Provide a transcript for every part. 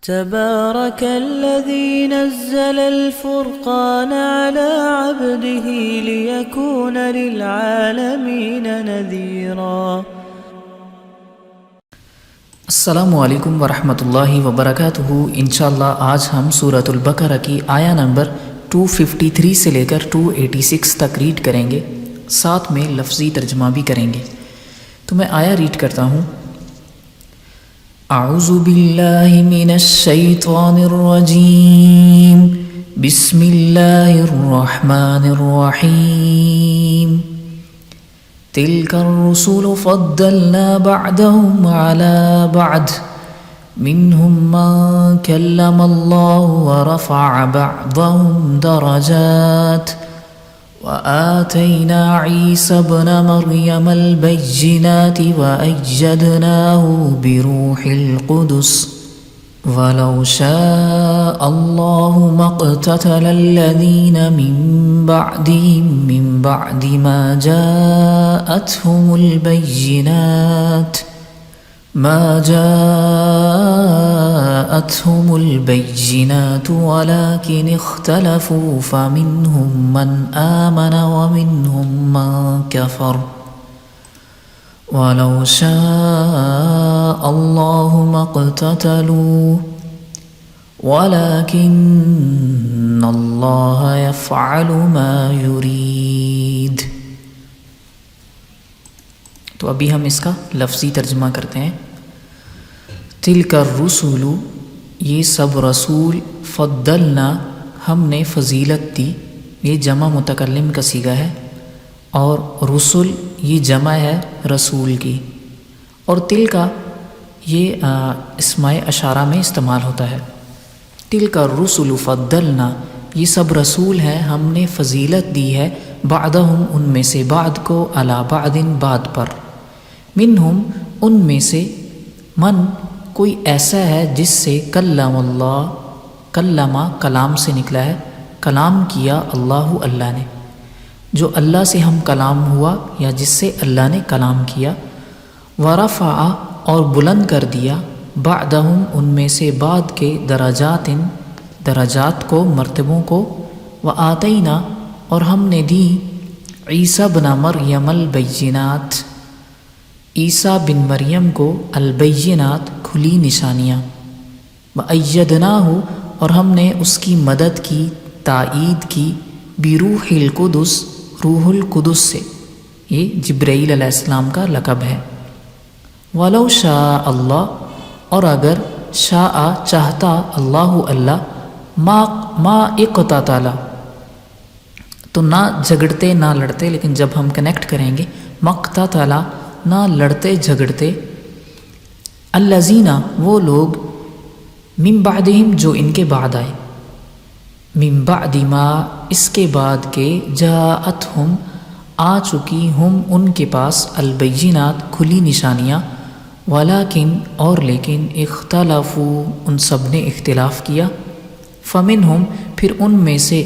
تبارك الذي نزل الفرقان على عبده ليكون للعالمين نذيرا۔ السلام علیکم ورحمۃ اللہ وبرکاتہ۔ انشاءاللہ آج ہم سورۃ البقرہ کی آیہ نمبر 253 سے لے کر 286 تک ریڈ کریں گے، ساتھ میں لفظی ترجمہ بھی کریں گے۔ تو میں آیہ ریڈ کرتا ہوں۔ اعوذ باللہ من الشیطان الرجیم، بسم اللہ الرحمن الرحیم۔ تلك الرسل فضلنا بعضهم على بعض منهم من كلم الله ورفع بعضهم درجات وآتينا عيسى ابن مريم البينات وأيدناه بروح القدس ولو شاء الله ما اقتتل الذين من بعد ما جاءتهم البينات ولكن اختلفوا فمنهم من آمن ومنهم من كفر ولو شاء الله ما اقتتلوا ولكن الله يفعل ما يريد۔ تو ابھی ہم اس کا لفظی ترجمہ کرتے ہیں۔ تلک الرسل، یہ سب رسول، فضلنا، ہم نے فضیلت دی، یہ جمع متکلم کا صیغہ ہے، اور رسل یہ جمع ہے رسول کی، اور تلکا یہ اسماء اشارہ میں استعمال ہوتا ہے۔ تلک الرسل فضلنا، یہ سب رسول ہیں ہم نے فضیلت دی ہے، بعدہم ان میں سے بعد کو، علی بعد بعد پر، منہم ان میں سے، من کوئی ایسا ہے جس سے کلم اللہ، کلمہ کلام سے نکلا ہے، کلام کیا اللہ اللہ نے، جو اللہ سے ہم کلام ہوا یا جس سے اللہ نے کلام کیا، ورفع اور بلند کر دیا، بعدہم ان میں سے بعد کے، درجات کو، مرتبوں کو، وآتینا اور ہم نے دی، عیسیٰ بن مریم البینات، عیسیٰ بن مریم کو، البینات کھلی نشانیاں، وأیدناہ اور ہم نے اس کی مدد کی، تائید کی، بروح القدس، روح القدس سے، یہ جبرائیل علیہ السلام کا لقب ہے۔ ولو شاء اللہ اور اگر شاء چاہتا، اللہ اللہ، ما اقتتل تو نہ جھگڑتے نہ لڑتے، لیکن جب ہم کنیکٹ کریں گے مقتتل نہ لڑتے جھگڑتے، الذین وہ لوگ، من بعدہم جو ان کے بعد آئے، من بعد ما اس کے بعد کے، جاءتہم آ چکی، ہم ان کے پاس، البینات کھلی نشانیاں، ولیکن اور لیکن، اختلافوا ان سب نے اختلاف کیا، فمنہم پھر ان میں سے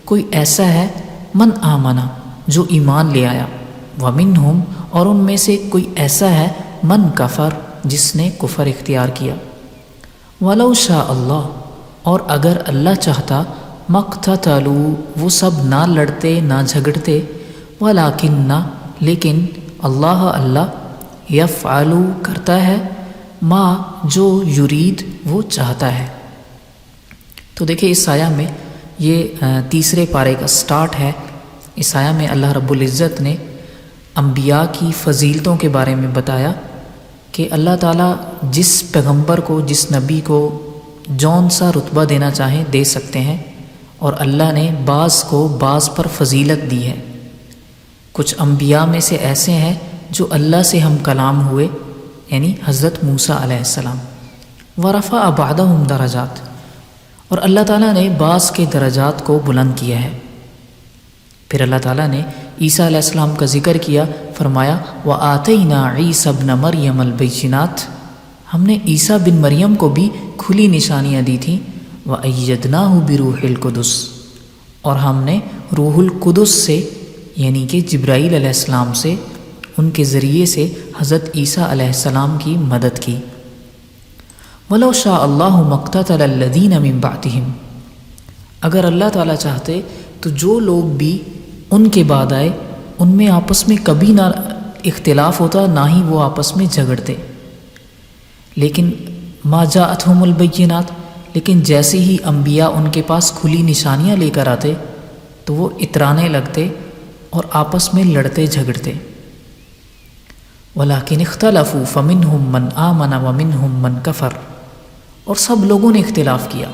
کوئی ایسا ہے، من آمنا جو ایمان لے آیا، ومنہم اور ان میں سے کوئی ایسا ہے، من کفر جس نے کفر اختیار کیا، ولو شاء اللہ اور اگر اللہ چاہتا، مقتتلوا وہ سب نہ لڑتے نہ جھگڑتے، ولیکن لیکن، اللہ یفعل کرتا ہے، ما جو یرید وہ چاہتا ہے۔ تو دیکھیں اس آیہ میں یہ تیسرے پارے کا سٹارٹ ہے۔ اس آیہ میں اللہ رب العزت نے انبیاء کی فضیلتوں کے بارے میں بتایا کہ اللہ تعالیٰ جس پیغمبر کو، جس نبی کو جون سا رتبہ دینا چاہیں دے سکتے ہیں، اور اللہ نے بعض کو بعض پر فضیلت دی ہے۔ کچھ انبیاء میں سے ایسے ہیں جو اللہ سے ہم کلام ہوئے، یعنی حضرت موسیٰ علیہ السلام، ورفع بعضہم درجات، اور اللہ تعالیٰ نے بعض کے درجات کو بلند کیا ہے۔ پھر اللہ تعالیٰ نے عیسیٰ علیہ السلام کا ذکر کیا، فرمایا وآتینا عیسیٰ ابن مریم البینات، ہم نے عیسیٰ بن مریم کو بھی کھلی نشانیاں دی تھیں، وأیدناہ بروح القدس اور ہم نے روح القدس سے یعنی کہ جبرائیل علیہ السلام سے ان کے ذریعے سے حضرت عیسیٰ علیہ السلام کی مدد کی۔ وَلَوْ شَاءَ اللَّهُ مَا اقْتَتَلَ الَّذِينَ مِن بَعْدِهِمْ، اگر اللہ تعالیٰ چاہتے تو جو لوگ بھی ان کے بعد آئے ان میں آپس میں کبھی نہ اختلاف ہوتا، نہ ہی وہ آپس میں جھگڑتے، لیکن ما جاءتہم البینات، لیکن جیسے ہی انبیاء ان کے پاس کھلی نشانیاں لے کر آتے تو وہ اترانے لگتے اور آپس میں لڑتے جھگڑتے۔ وَلَٰكِنِ اخْتَلَفُوا فَمِنْهُمْ مَنْ آمَنَ وَمِنْهُمْ مَنْ كَفَرَ، اور سب لوگوں نے اختلاف کیا،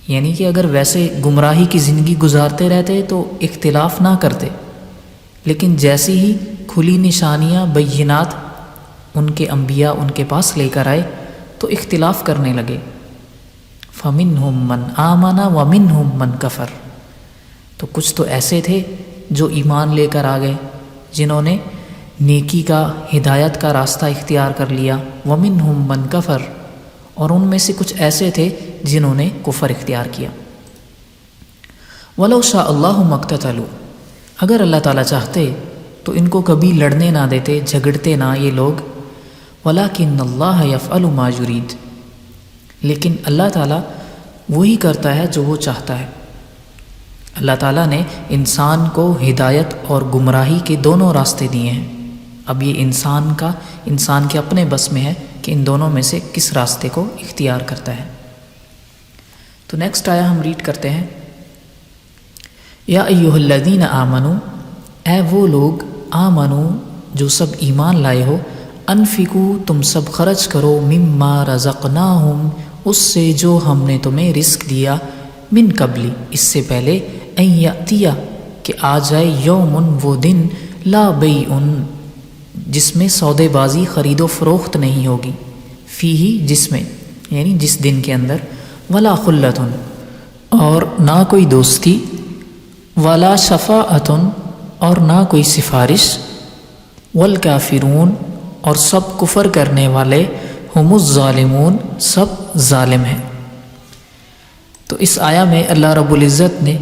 یعنی کہ اگر ویسے گمراہی کی زندگی گزارتے رہتے تو اختلاف نہ کرتے، لیکن جیسی ہی کھلی نشانیاں بینات ان کے انبیاء ان کے پاس لے کر آئے تو اختلاف کرنے لگے۔ فَمِنْهُمْ مَنْ آمَنَ وَمِنْهُمْ مَنْ كَفَرَ، تو کچھ تو ایسے تھے جو ایمان لے کر آ گئے، جنہوں نے نیکی کا ہدایت کا راستہ اختیار کر لیا، وَمِنْهُمْ مَنْ كَفَرَ، اور ان میں سے کچھ ایسے تھے جنہوں نے کفر اختیار کیا۔ وَلَوْ شَاءَ اللَّهُ مَا اقْتَتَلُوا، اگر اللہ تعالیٰ چاہتے تو ان کو کبھی لڑنے نہ دیتے، جھگڑتے نہ یہ لوگ، وَلَٰكِنَّ اللَّهَ يَفْعَلُ مَا يُرِيدُ، لیکن اللہ تعالیٰ وہی کرتا ہے جو وہ چاہتا ہے۔ اللہ تعالیٰ نے انسان کو ہدایت اور گمراہی کے دونوں راستے دیے ہیں، اب یہ انسان کے اپنے بس میں ہے کہ ان دونوں میں سے کس راستے کو اختیار کرتا ہے۔ تو نیکسٹ آیا ہم ریڈ کرتے ہیں، یا ایھا الذین آمنو، اے وہ لوگ آمنو جو سب ایمان لائے ہو، انفقو تم سب خرچ کرو، مما رزقناہم اس سے جو ہم نے تمہیں رزق دیا، من قبلی اس سے پہلے، ان یاتیہ کہ آ جائے، یوم وہ دن، لا بیع جس میں سودے بازی خرید و فروخت نہیں ہوگی، فیہ جس میں یعنی جس دن کے اندر، ولا خلۃ اور نہ کوئی دوستی، ولا شفاعۃ اور نہ کوئی سفارش، والکافرون اور سب کفر کرنے والے، ہم الظالمون سب ظالم ہیں۔ تو اس آیا میں اللہ رب العزت نے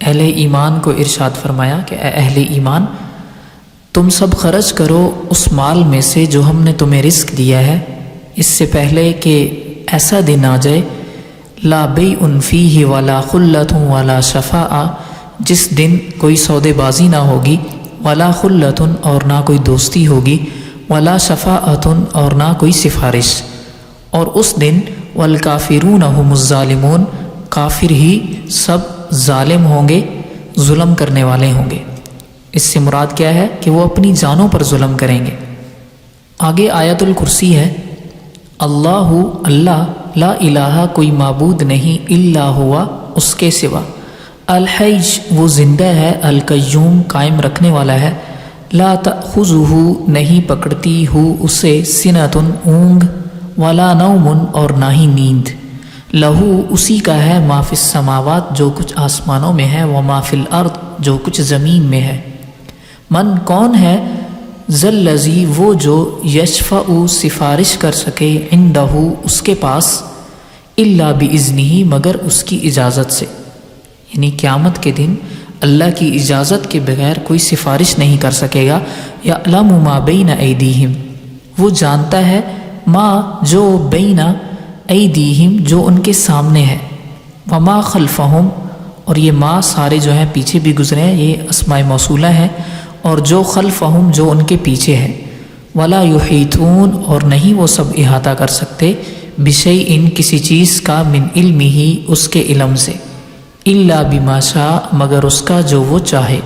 اہل ایمان کو ارشاد فرمایا کہ اے اہل ایمان، تم سب خرچ کرو اس مال میں سے جو ہم نے تمہیں رزق دیا ہے، اس سے پہلے کہ ایسا دن آ جائے، لا بیع فیہ ولا خلۃ ولا شفاعہ جس دن کوئی سودے بازی نہ ہوگی، ولا خلۃ اور نہ کوئی دوستی ہوگی، ولا شفاعۃ اور نہ کوئی سفارش، اور اس دن والکافرون هم الظالمون کافر ہی سب ظالم ہوں گے، ظلم کرنے والے ہوں گے۔ اس سے مراد کیا ہے کہ وہ اپنی جانوں پر ظلم کریں گے۔ آگے آیت الکرسی ہے، اللہ لا الہ کوئی معبود نہیں، الا ہوا اس کے سوا، الحی وہ زندہ ہے، القیوم قائم رکھنے والا ہے، لا تأخذہ نہیں پکڑتی ہو اسے، سنۃ اونگ، ولا نوم اور نہ ہی نیند، لہو اسی کا ہے، ما فی السماوات جو کچھ آسمانوں میں ہے، وما فی الارض جو کچھ زمین میں ہے، من کون ہے، ذلذی وہ جو، یشفع سفارش کر سکے، عندہ اس کے پاس، الا باذنہ مگر اس کی اجازت سے، یعنی قیامت کے دن اللہ کی اجازت کے بغیر کوئی سفارش نہیں کر سکے گا۔ یعلم ما بین ایدیہم وہ جانتا ہے، ما جو بین ایدیہم جو ان کے سامنے ہے، وما خلفہم اور یہ ما سارے جو ہیں پیچھے بھی گزرے ہیں، یہ اسماء موصولہ ہیں، اور جو خلفہم جو ان کے پیچھے ہے، ولا یحیطون اور نہیں وہ سب احاطہ کر سکتے، بشیء کسی چیز کا، من علمہ اس کے علم سے، الا بما شاء مگر اس کا جو وہ چاہے،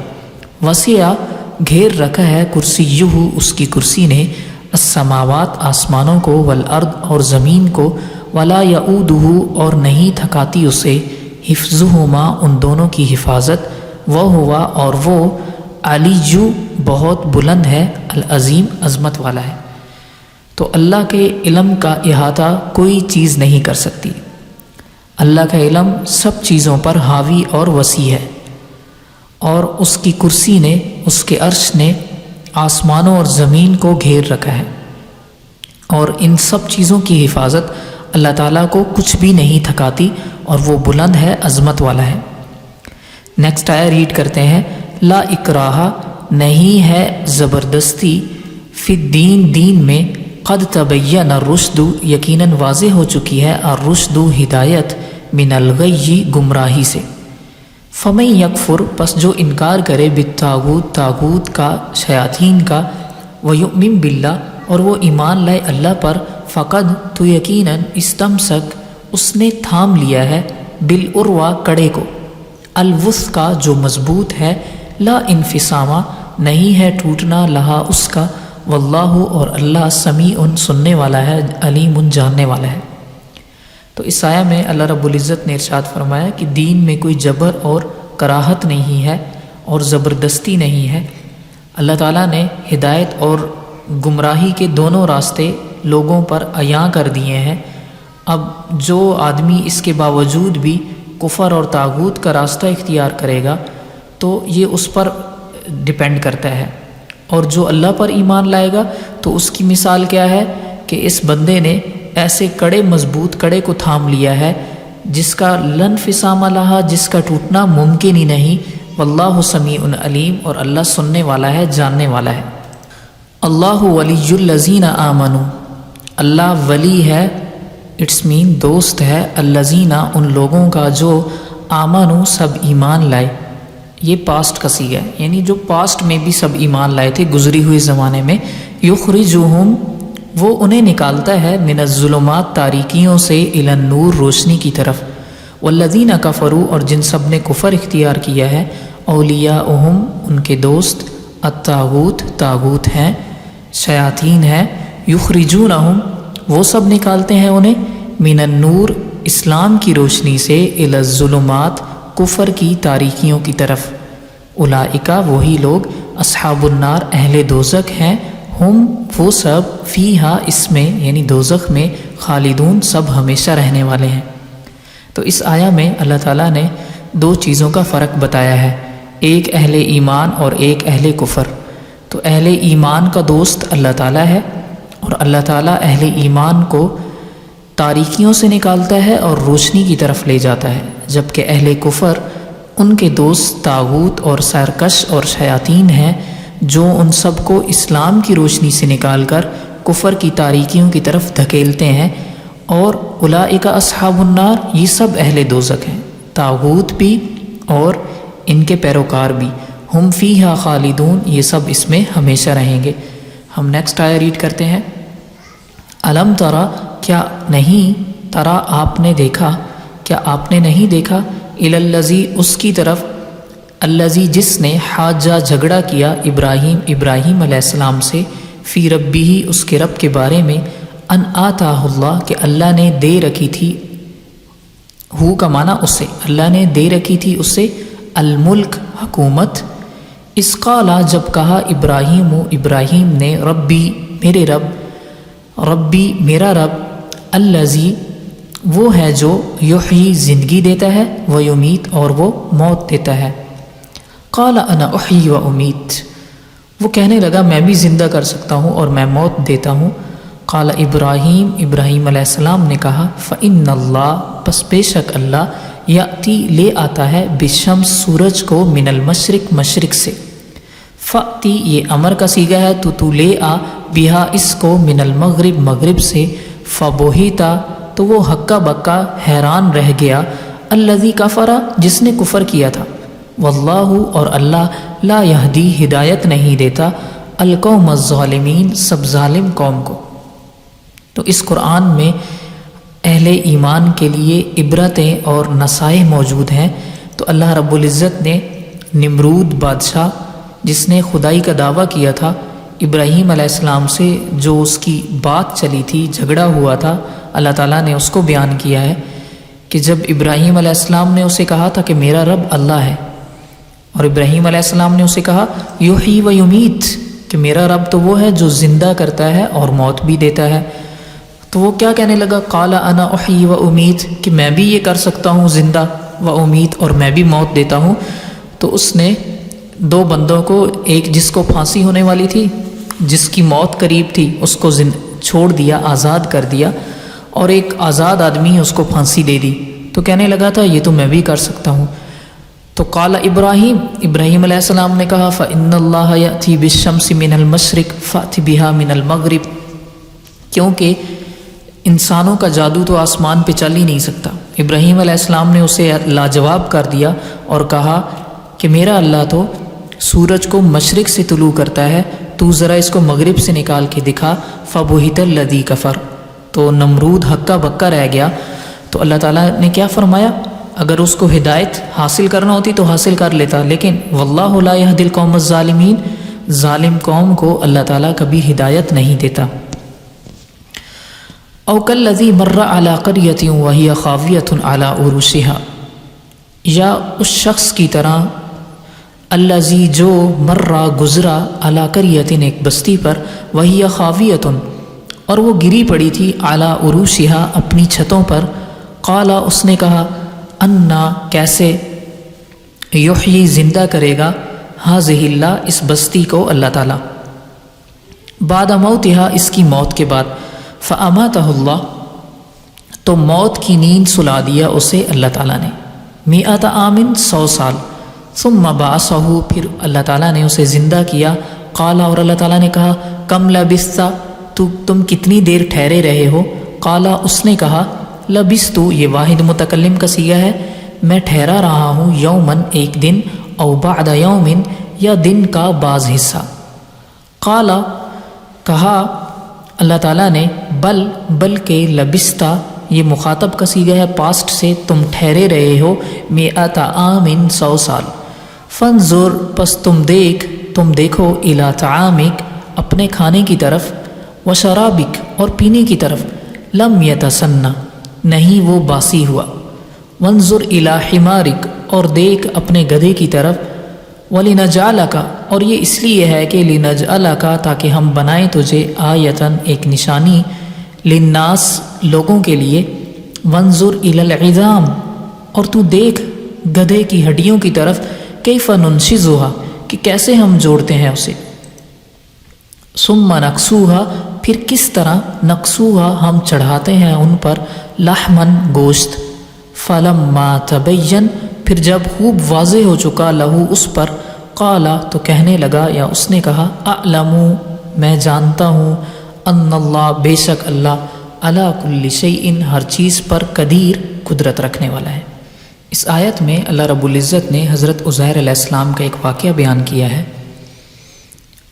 وسع گھیر رکھا ہے، کرسیہ اس کی کرسی نے، السماوات آسمانوں کو، والارض اور زمین کو، ولا یعودہ اور نہیں تھکاتی اسے، حفظہما ان دونوں کی حفاظت، وہو اور وہ، علی بہت بلند ہے، العظیم عظمت والا ہے۔ تو اللہ کے علم کا احاطہ کوئی چیز نہیں کر سکتی، اللہ کا علم سب چیزوں پر حاوی اور وسیع ہے، اور اس کی کرسی نے، اس کے عرش نے آسمانوں اور زمین کو گھیر رکھا ہے، اور ان سب چیزوں کی حفاظت اللہ تعالیٰ کو کچھ بھی نہیں تھکاتی، اور وہ بلند ہے، عظمت والا ہے۔ نیکسٹ آیا ریڈ کرتے ہیں، لا اکراہ نہیں ہے زبردستی، فی الدین دین میں، قد تبین الرشد یقیناً واضح ہو چکی ہے الرشد ہدایت من الغی گمراہی سے فمن یکفر پس جو انکار کرے بالطاغوت طاغوت کا شیاطین کا ویؤمن باللہ اور وہ ایمان لائے اللہ پر فقد تو یقیناً استمسک اس نے تھام لیا ہے بالعروہ کڑے کو الوثقی جو مضبوط ہے لا انفصامہ نہیں ہے ٹوٹنا لہا اس کا واللہ اور اللہ سمیع سننے والا ہے علیم جاننے والا ہے۔ تو اس آیہ میں اللہ رب العزت نے ارشاد فرمایا کہ دین میں کوئی جبر اور کراہت نہیں ہے اور زبردستی نہیں ہے۔ اللہ تعالیٰ نے ہدایت اور گمراہی کے دونوں راستے لوگوں پر عیاں کر دیے ہیں۔ اب جو آدمی اس کے باوجود بھی کفر اور طاغوت کا راستہ اختیار کرے گا تو یہ اس پر ڈپینڈ کرتا ہے، اور جو اللہ پر ایمان لائے گا تو اس کی مثال کیا ہے کہ اس بندے نے ایسے کڑے مضبوط کڑے کو تھام لیا ہے جس کا لن فسام لہا جس کا ٹوٹنا ممکن ہی نہیں۔ واللہ سمیع علیم اور اللہ سننے والا ہے جاننے والا ہے۔ اللہ ولی الذین آمنوا اللہ ولی ہے اٹس مین دوست ہے الذین ان لوگوں کا جو آمنوا سب ایمان لائے۔ یہ پاسٹ کا صیغہ ہے، یعنی جو پاسٹ میں بھی سب ایمان لائے تھے گزری ہوئے زمانے میں۔ یخرجہم وہ انہیں نکالتا ہے من الظلمات تاریکیوں سے الی النور روشنی کی طرف۔ والذین کفروا اور جن سب نے کفر اختیار کیا ہے اولیاءہم ان کے دوست الطاغوت طاغوت ہیں شیاطین ہیں یخرجونہم وہ سب نکالتے ہیں انہیں من النور اسلام کی روشنی سے الی الظلمات کفر کی تاریکیوں کی طرف۔ اولئک وہی لوگ اصحاب النار اہل دوزخ ہیں ہم وہ سب فیہا اس میں یعنی دوزخ میں خالدون سب ہمیشہ رہنے والے ہیں۔ تو اس آیہ میں اللہ تعالیٰ نے دو چیزوں کا فرق بتایا ہے، ایک اہل ایمان اور ایک اہل کفر۔ تو اہل ایمان کا دوست اللہ تعالیٰ ہے اور اللہ تعالیٰ اہل ایمان کو تاریکیوں سے نکالتا ہے اور روشنی کی طرف لے جاتا ہے، جبکہ اہل کفر ان کے دوست طاغوت اور سرکش اور شیاطین ہیں جو ان سب کو اسلام کی روشنی سے نکال کر کفر کی تاریکیوں کی طرف دھکیلتے ہیں۔ اور اولئک اصحاب النار یہ سب اہل دوزخ ہیں، طاغوت بھی اور ان کے پیروکار بھی، ہم فیہا خالدون یہ سب اس میں ہمیشہ رہیں گے۔ ہم نیکسٹ آیہ ریڈ کرتے ہیں۔ الم ترا کیا نہیں ترا آپ نے دیکھا کیا آپ نے نہیں دیکھا الی الذی اس کی طرف الذی جس نے حاجہ جھگڑا کیا ابراہیم علیہ السلام سے فی ربہ اس کے رب کے بارے میں ان آتاہ اللہ کہ اللہ نے دے رکھی تھی ہو کا معنی اس سے اللہ نے دے رکھی تھی اس سے الملک حکومت۔ اس قالا جب کہا ابراہیم نے ربی میرے رب ربی میرا رب الذی وہ ہے جو یحیی زندگی دیتا ہے ویمیت اور وہ موت دیتا ہے۔ قال انا احیی و امیت وہ کہنے لگا میں بھی زندہ کر سکتا ہوں اور میں موت دیتا ہوں۔ قال ابراہیم علیہ السلام نے کہا فإن اللہ پس بے شک اللہ یأتی لے آتا ہے بالشمس سورج کو من المشرق مشرق سے، فأتی یہ امر کا صیغہ ہے تو لے آ بہا اس کو من المغرب مغرب سے، فبہتا تو وہ ہکا بکا حیران رہ گیا الذی کفر جس نے کفر کیا تھا، واللہ اور اللہ لا یہدی ہدایت نہیں دیتا القوم الظالمین سب ظالم قوم کو۔ تو اس قرآن میں اہل ایمان کے لیے عبرتیں اور نصائح موجود ہیں۔ تو اللہ رب العزت نے نمرود بادشاہ جس نے خدائی کا دعویٰ کیا تھا ابراہیم علیہ السلام سے، جو اس کی بات چلی تھی جھگڑا ہوا تھا، اللہ تعالیٰ نے اس کو بیان کیا ہے کہ جب ابراہیم علیہ السلام نے اسے کہا تھا کہ میرا رب اللہ ہے، اور ابراہیم علیہ السلام نے اسے کہا یحیی و یمیت کہ میرا رب تو وہ ہے جو زندہ کرتا ہے اور موت بھی دیتا ہے، تو وہ کیا کہنے لگا قال انا احیی و امیت کہ میں بھی یہ کر سکتا ہوں زندہ و امیت اور میں بھی موت دیتا ہوں۔ تو اس نے دو بندوں کو، ایک جس کو پھانسی ہونے والی تھی جس کی موت قریب تھی اس کو چھوڑ دیا آزاد کر دیا، اور ایک آزاد آدمی اس کو پھانسی دے دی، تو کہنے لگا تھا یہ تو میں بھی کر سکتا ہوں۔ تو قال ابراہیم علیہ السلام نے کہا فإن اللہ یأتی بالشمس من المشرق فأت بها من المغرب کیونکہ انسانوں کا جادو تو آسمان پہ چل ہی نہیں سکتا۔ ابراہیم علیہ السلام نے اسے لاجواب کر دیا اور کہا کہ میرا اللہ تو سورج کو مشرق سے طلوع کرتا ہے، تو ذرا اس کو مغرب سے نکال کے دکھا۔ فبہت الذی کفر، تو نمرود ہکا بکا رہ گیا۔ تو اللہ تعالیٰ نے کیا فرمایا، اگر اس کو ہدایت حاصل کرنا ہوتی تو حاصل کر لیتا، لیکن واللہ لا یہدی القوم الظالمین، ظالم قوم کو اللہ تعالیٰ کبھی ہدایت نہیں دیتا۔ او کالذی مر علی قریۃ وہی خاویۃ علی عروشہا، یا اس شخص کی طرح الذی جو مرہ گزرا علی قریۃ ایک بستی پر، وہی خاویۃ اور وہ گری پڑی تھی، علی عروشہا اپنی چھتوں پر، قال اس نے کہا انا کیسے، یحیی زندہ کرے گا، ہذہ اللہ اس بستی کو اللہ تعالیٰ، بعد موتہا اس کی موت کے بعد، فاماتہ اللہ تو موت کی نیند سلا دیا اسے اللہ تعالیٰ نے، مئۃ عام 100 سال، ثم بعثہ پھر اللہ تعالیٰ نے اسے زندہ کیا، قال اور اللہ تعالیٰ نے کہا کم لبثت تم کتنی دیر ٹھہرے رہے ہو، قال اس نے کہا لبثت یہ واحد متکلم کا صیغہ ہے، میں ٹھہرا رہا ہوں، یومن ایک دن، او بعد یومن یا دن کا بعض حصہ، قال کہا اللہ تعالیٰ نے بلکہ لبثت یہ مخاطب کا صیغہ ہے پاسٹ سے، تم ٹھہرے رہے ہو، مئۃ عام 100 سال، فانظر پس تم دیکھو الی طعامک اپنے کھانے کی طرف، وشرابک اور پینے کی طرف، لم یتسنہ نہیں وہ باسی ہوا، وانظر الی حمارک اور دیکھ اپنے گدھے کی طرف، ولنجعلک اور یہ اس لیے ہے کہ لنجعلک تاکہ ہم بنائیں تجھے آیتن ایک نشانی، للناس لوگوں کے لیے، وانظر الی العظام اور تو دیکھ گدھے کی ہڈیوں کی طرف، کیف ننشزھا کہ کیسے ہم جوڑتے ہیں اسے، ثم نکسوھا پھر کس طرح، نکسوھا ہم چڑھاتے ہیں ان پر، لحمن گوشت، فلما تبین پھر جب خوب واضح ہو چکا، لہو اس پر، قال تو کہنے لگا یا اس نے کہا، اعلم میں جانتا ہوں، ان اللہ بے شک اللہ، علی کل شیء ہر چیز پر، قدیر قدرت رکھنے والا ہے۔ اس آیت میں اللہ رب العزت نے حضرت عزیر علیہ السلام کا ایک واقعہ بیان کیا ہے،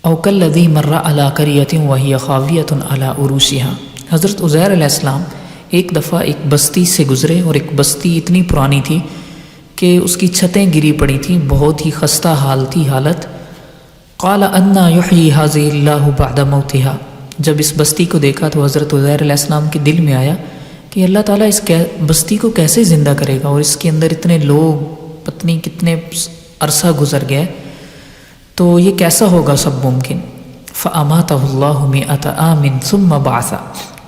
او کالذی مر علی قریۃ وہی خاویۃ علی عروشہا، حضرت عزیر علیہ السلام ایک دفعہ ایک بستی سے گزرے، اور ایک بستی اتنی پرانی تھی کہ اس کی چھتیں گری پڑی تھیں، بہت ہی خستہ حال تھی حالت، قال انا یحیی ہذہ اللہ بعد موتہا، جب اس بستی کو دیکھا تو حضرت عزیر علیہ السلام کے دل میں آیا کہ اللہ تعالیٰ اس بستی کو کیسے زندہ کرے گا، اور اس کے اندر اتنے لوگ پتنی کتنے عرصہ گزر گئے، تو یہ کیسا ہوگا سب ممکن، فاماتہ اللہ مئۃ عام ثم بعث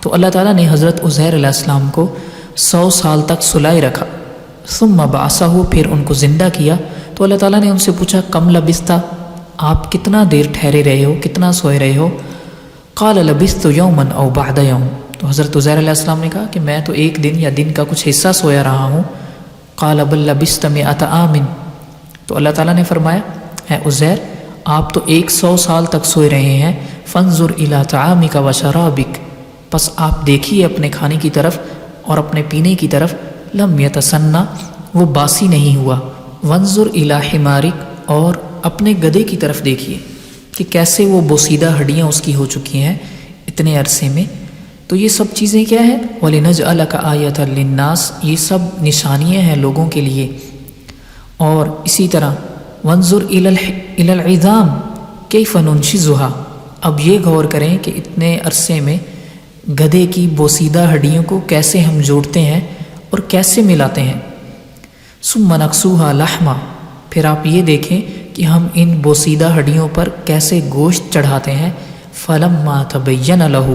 تو اللہ تعالیٰ نے حضرت عزیر علیہ السلام کو 100 سال تک سلائے رکھا، ثم بعثہ پھر ان کو زندہ کیا، تو اللہ تعالیٰ نے ان سے پوچھا کم لبثت آپ کتنا دیر ٹھہرے رہے ہو، کتنا سوئے رہے ہو، قال لبثت یوما او بعد یوم تو حضرت عزیر علیہ السلام نے کہا کہ میں تو ایک دن یا دن کا کچھ حصہ سویا رہا ہوں، قال بل لبثت مئۃ عام تو اللہ تعالیٰ نے فرمایا اے عزیر آپ تو 100 سال تک سوئے رہے ہیں، فانظر الی طعامک وشرابک پس آپ دیکھیے اپنے کھانے کی طرف اور اپنے پینے کی طرف، لم یتسنہ وہ باسی نہیں ہوا، وانظر الی حمارک اور اپنے گدھے کی طرف دیکھیے کہ کیسے وہ بوسیدہ ہڈیاں اس کی ہو چکی ہیں اتنے عرصے میں، تو یہ سب چیزیں کیا ہے، وَلِنَجْعَلَكَ آیَةً لِلنَّاسِ یہ سب نشانیاں ہیں لوگوں کے لیے، اور اسی طرح وانظر الی العظام کیف ننشزھا اب یہ غور کریں کہ اتنے عرصے میں گدھے کی بوسیدہ ہڈیوں کو کیسے ہم جوڑتے ہیں اور کیسے ملاتے ہیں، ثم نکسوھا لحما پھر آپ یہ دیکھیں کہ ہم ان بوسیدہ ہڈیوں پر کیسے گوشت چڑھاتے ہیں، فلما تبین لہ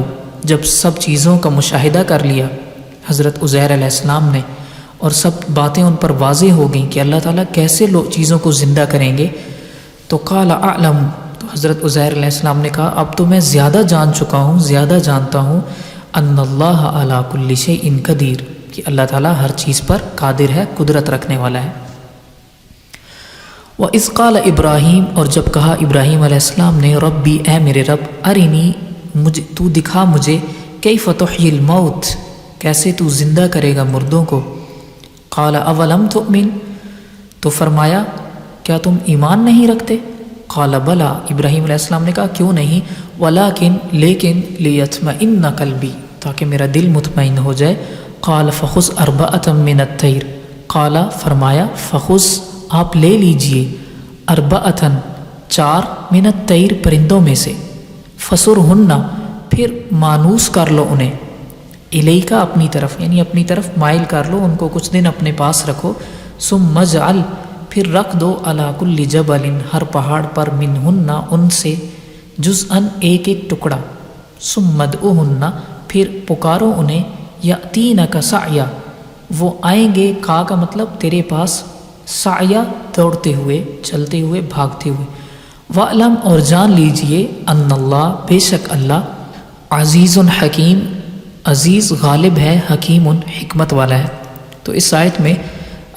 جب سب چیزوں کا مشاہدہ کر لیا حضرت عزیر علیہ السلام نے اور سب باتیں ان پر واضح ہو گئیں کہ اللہ تعالیٰ کیسے چیزوں کو زندہ کریں گے، تو قال اعلم تو حضرت عزیر علیہ السلام نے کہا اب تو میں زیادہ جان چکا ہوں، زیادہ جانتا ہوں، ان اللہ علی کل شیء قدیر کہ اللہ تعالیٰ ہر چیز پر قادر ہے، قدرت رکھنے والا ہے۔ وَإِذْ قَالَ ابراہیم اور جب کہا ابراہیم علیہ السلام نے ربی اے میرے رب ارنی تو دکھا مجھے کیف تحیی الموت، کیسے تو زندہ کرے گا مردوں کو؟ قال اولم تؤمن، تو فرمایا کیا تم ایمان نہیں رکھتے؟ قال بلا، ابراہیم علیہ السلام نے کہا کیوں نہیں، ولکن لیکن لیطمئن قلبی، تاکہ میرا دل مطمئن ہو جائے۔ قال فخذ اربعۃ من الطیر، قال فرمایا فخذ آپ لے لیجئے، اربعۃ 4 من الطیر پرندوں میں سے، فسرہن پھر مانوس کر لو انہیں، الیکا اپنی طرف، یعنی اپنی طرف مائل کر لو ان کو، کچھ دن اپنے پاس رکھو، ثم اجعل پھر رکھ دو علی کل جبل ہر پہاڑ پر، منہن ان سے، جزءا ایک ایک ٹکڑا، ثم ادعوہن پھر پکارو انہیں، یاتینک سعیا وہ آئیں گے، کا مطلب تیرے پاس، سعیا دوڑتے ہوئے، چلتے ہوئے، بھاگتے ہوئے، وعلم اور جان لیجئے، ان اللہ بے شک اللہ، عزیز حکیم عزیز غالب ہے، حکیم حکمت والا ہے۔ تو اس آیت میں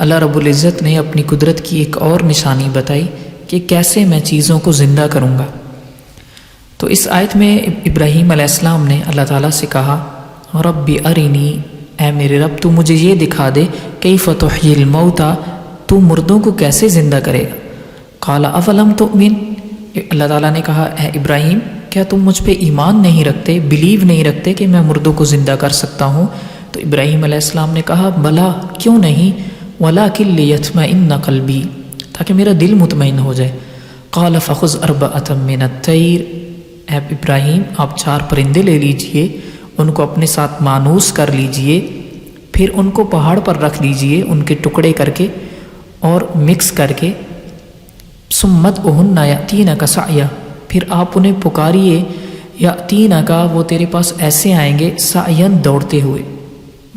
اللہ رب العزت نے اپنی قدرت کی ایک اور نشانی بتائی کہ کیسے میں چیزوں کو زندہ کروں گا۔ تو اس آیت میں ابراہیم علیہ السلام نے اللہ تعالیٰ سے کہا رب ارنی، اے میرے رب تو مجھے یہ دکھا دے، کیف تحیی الموتى، تو مردوں کو کیسے زندہ کرے گا؟ قال اولم تؤمن، اللہ تعالیٰ نے کہا اے ابراہیم کیا تم مجھ پہ ایمان نہیں رکھتے، بلیو نہیں رکھتے کہ میں مردوں کو زندہ کر سکتا ہوں؟ تو ابراہیم علیہ السلام نے کہا بلا کیوں نہیں، ولکن لیطمئن قلبی، تاکہ میرا دل مطمئن ہو جائے۔ قال فخذ اربعۃ من الطیر، اے ابراہیم آپ 4 پرندے لے لیجئے، ان کو اپنے ساتھ مانوس کر لیجئے، پھر ان کو پہاڑ پر رکھ لیجئے ان کے ٹکڑے کر کے اور مکس کر کے، ثم ادعوہن یاتینک سعیا پھر آپ انہیں پکاریے، یاتینک وہ تیرے پاس ایسے آئیں گے، سعین دوڑتے ہوئے،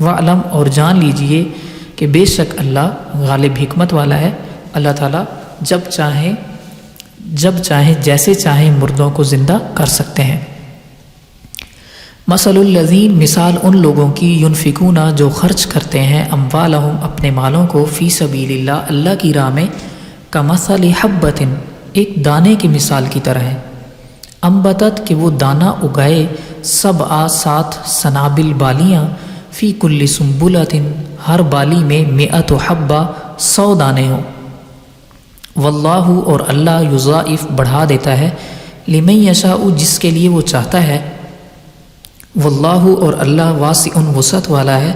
وعلم اور جان لیجئے کہ بے شک اللہ غالب حکمت والا ہے، اللہ تعالیٰ جب چاہیں جیسے چاہیں مردوں کو زندہ کر سکتے ہیں۔ مثل الذین، مثال ان لوگوں کی، ینفقون جو خرچ کرتے ہیں، اموالہم اپنے مالوں کو، فی سبیل اللہ اللہ کی راہ میں، کمثل حبۃ ایک دانے کی مثال کی طرح ہے، انبتت کہ وہ دانہ اگائے، 7 سنابل بالیاں، فی کل سنبلۃ ہر بالی میں 100 حبہ 100 دانے ہوں، واللہ اور اللہ یضاعف بڑھا دیتا ہے، لمن یشاء جس کے لیے وہ چاہتا ہے، واللہ اور اللہ واسع وسعت والا ہے،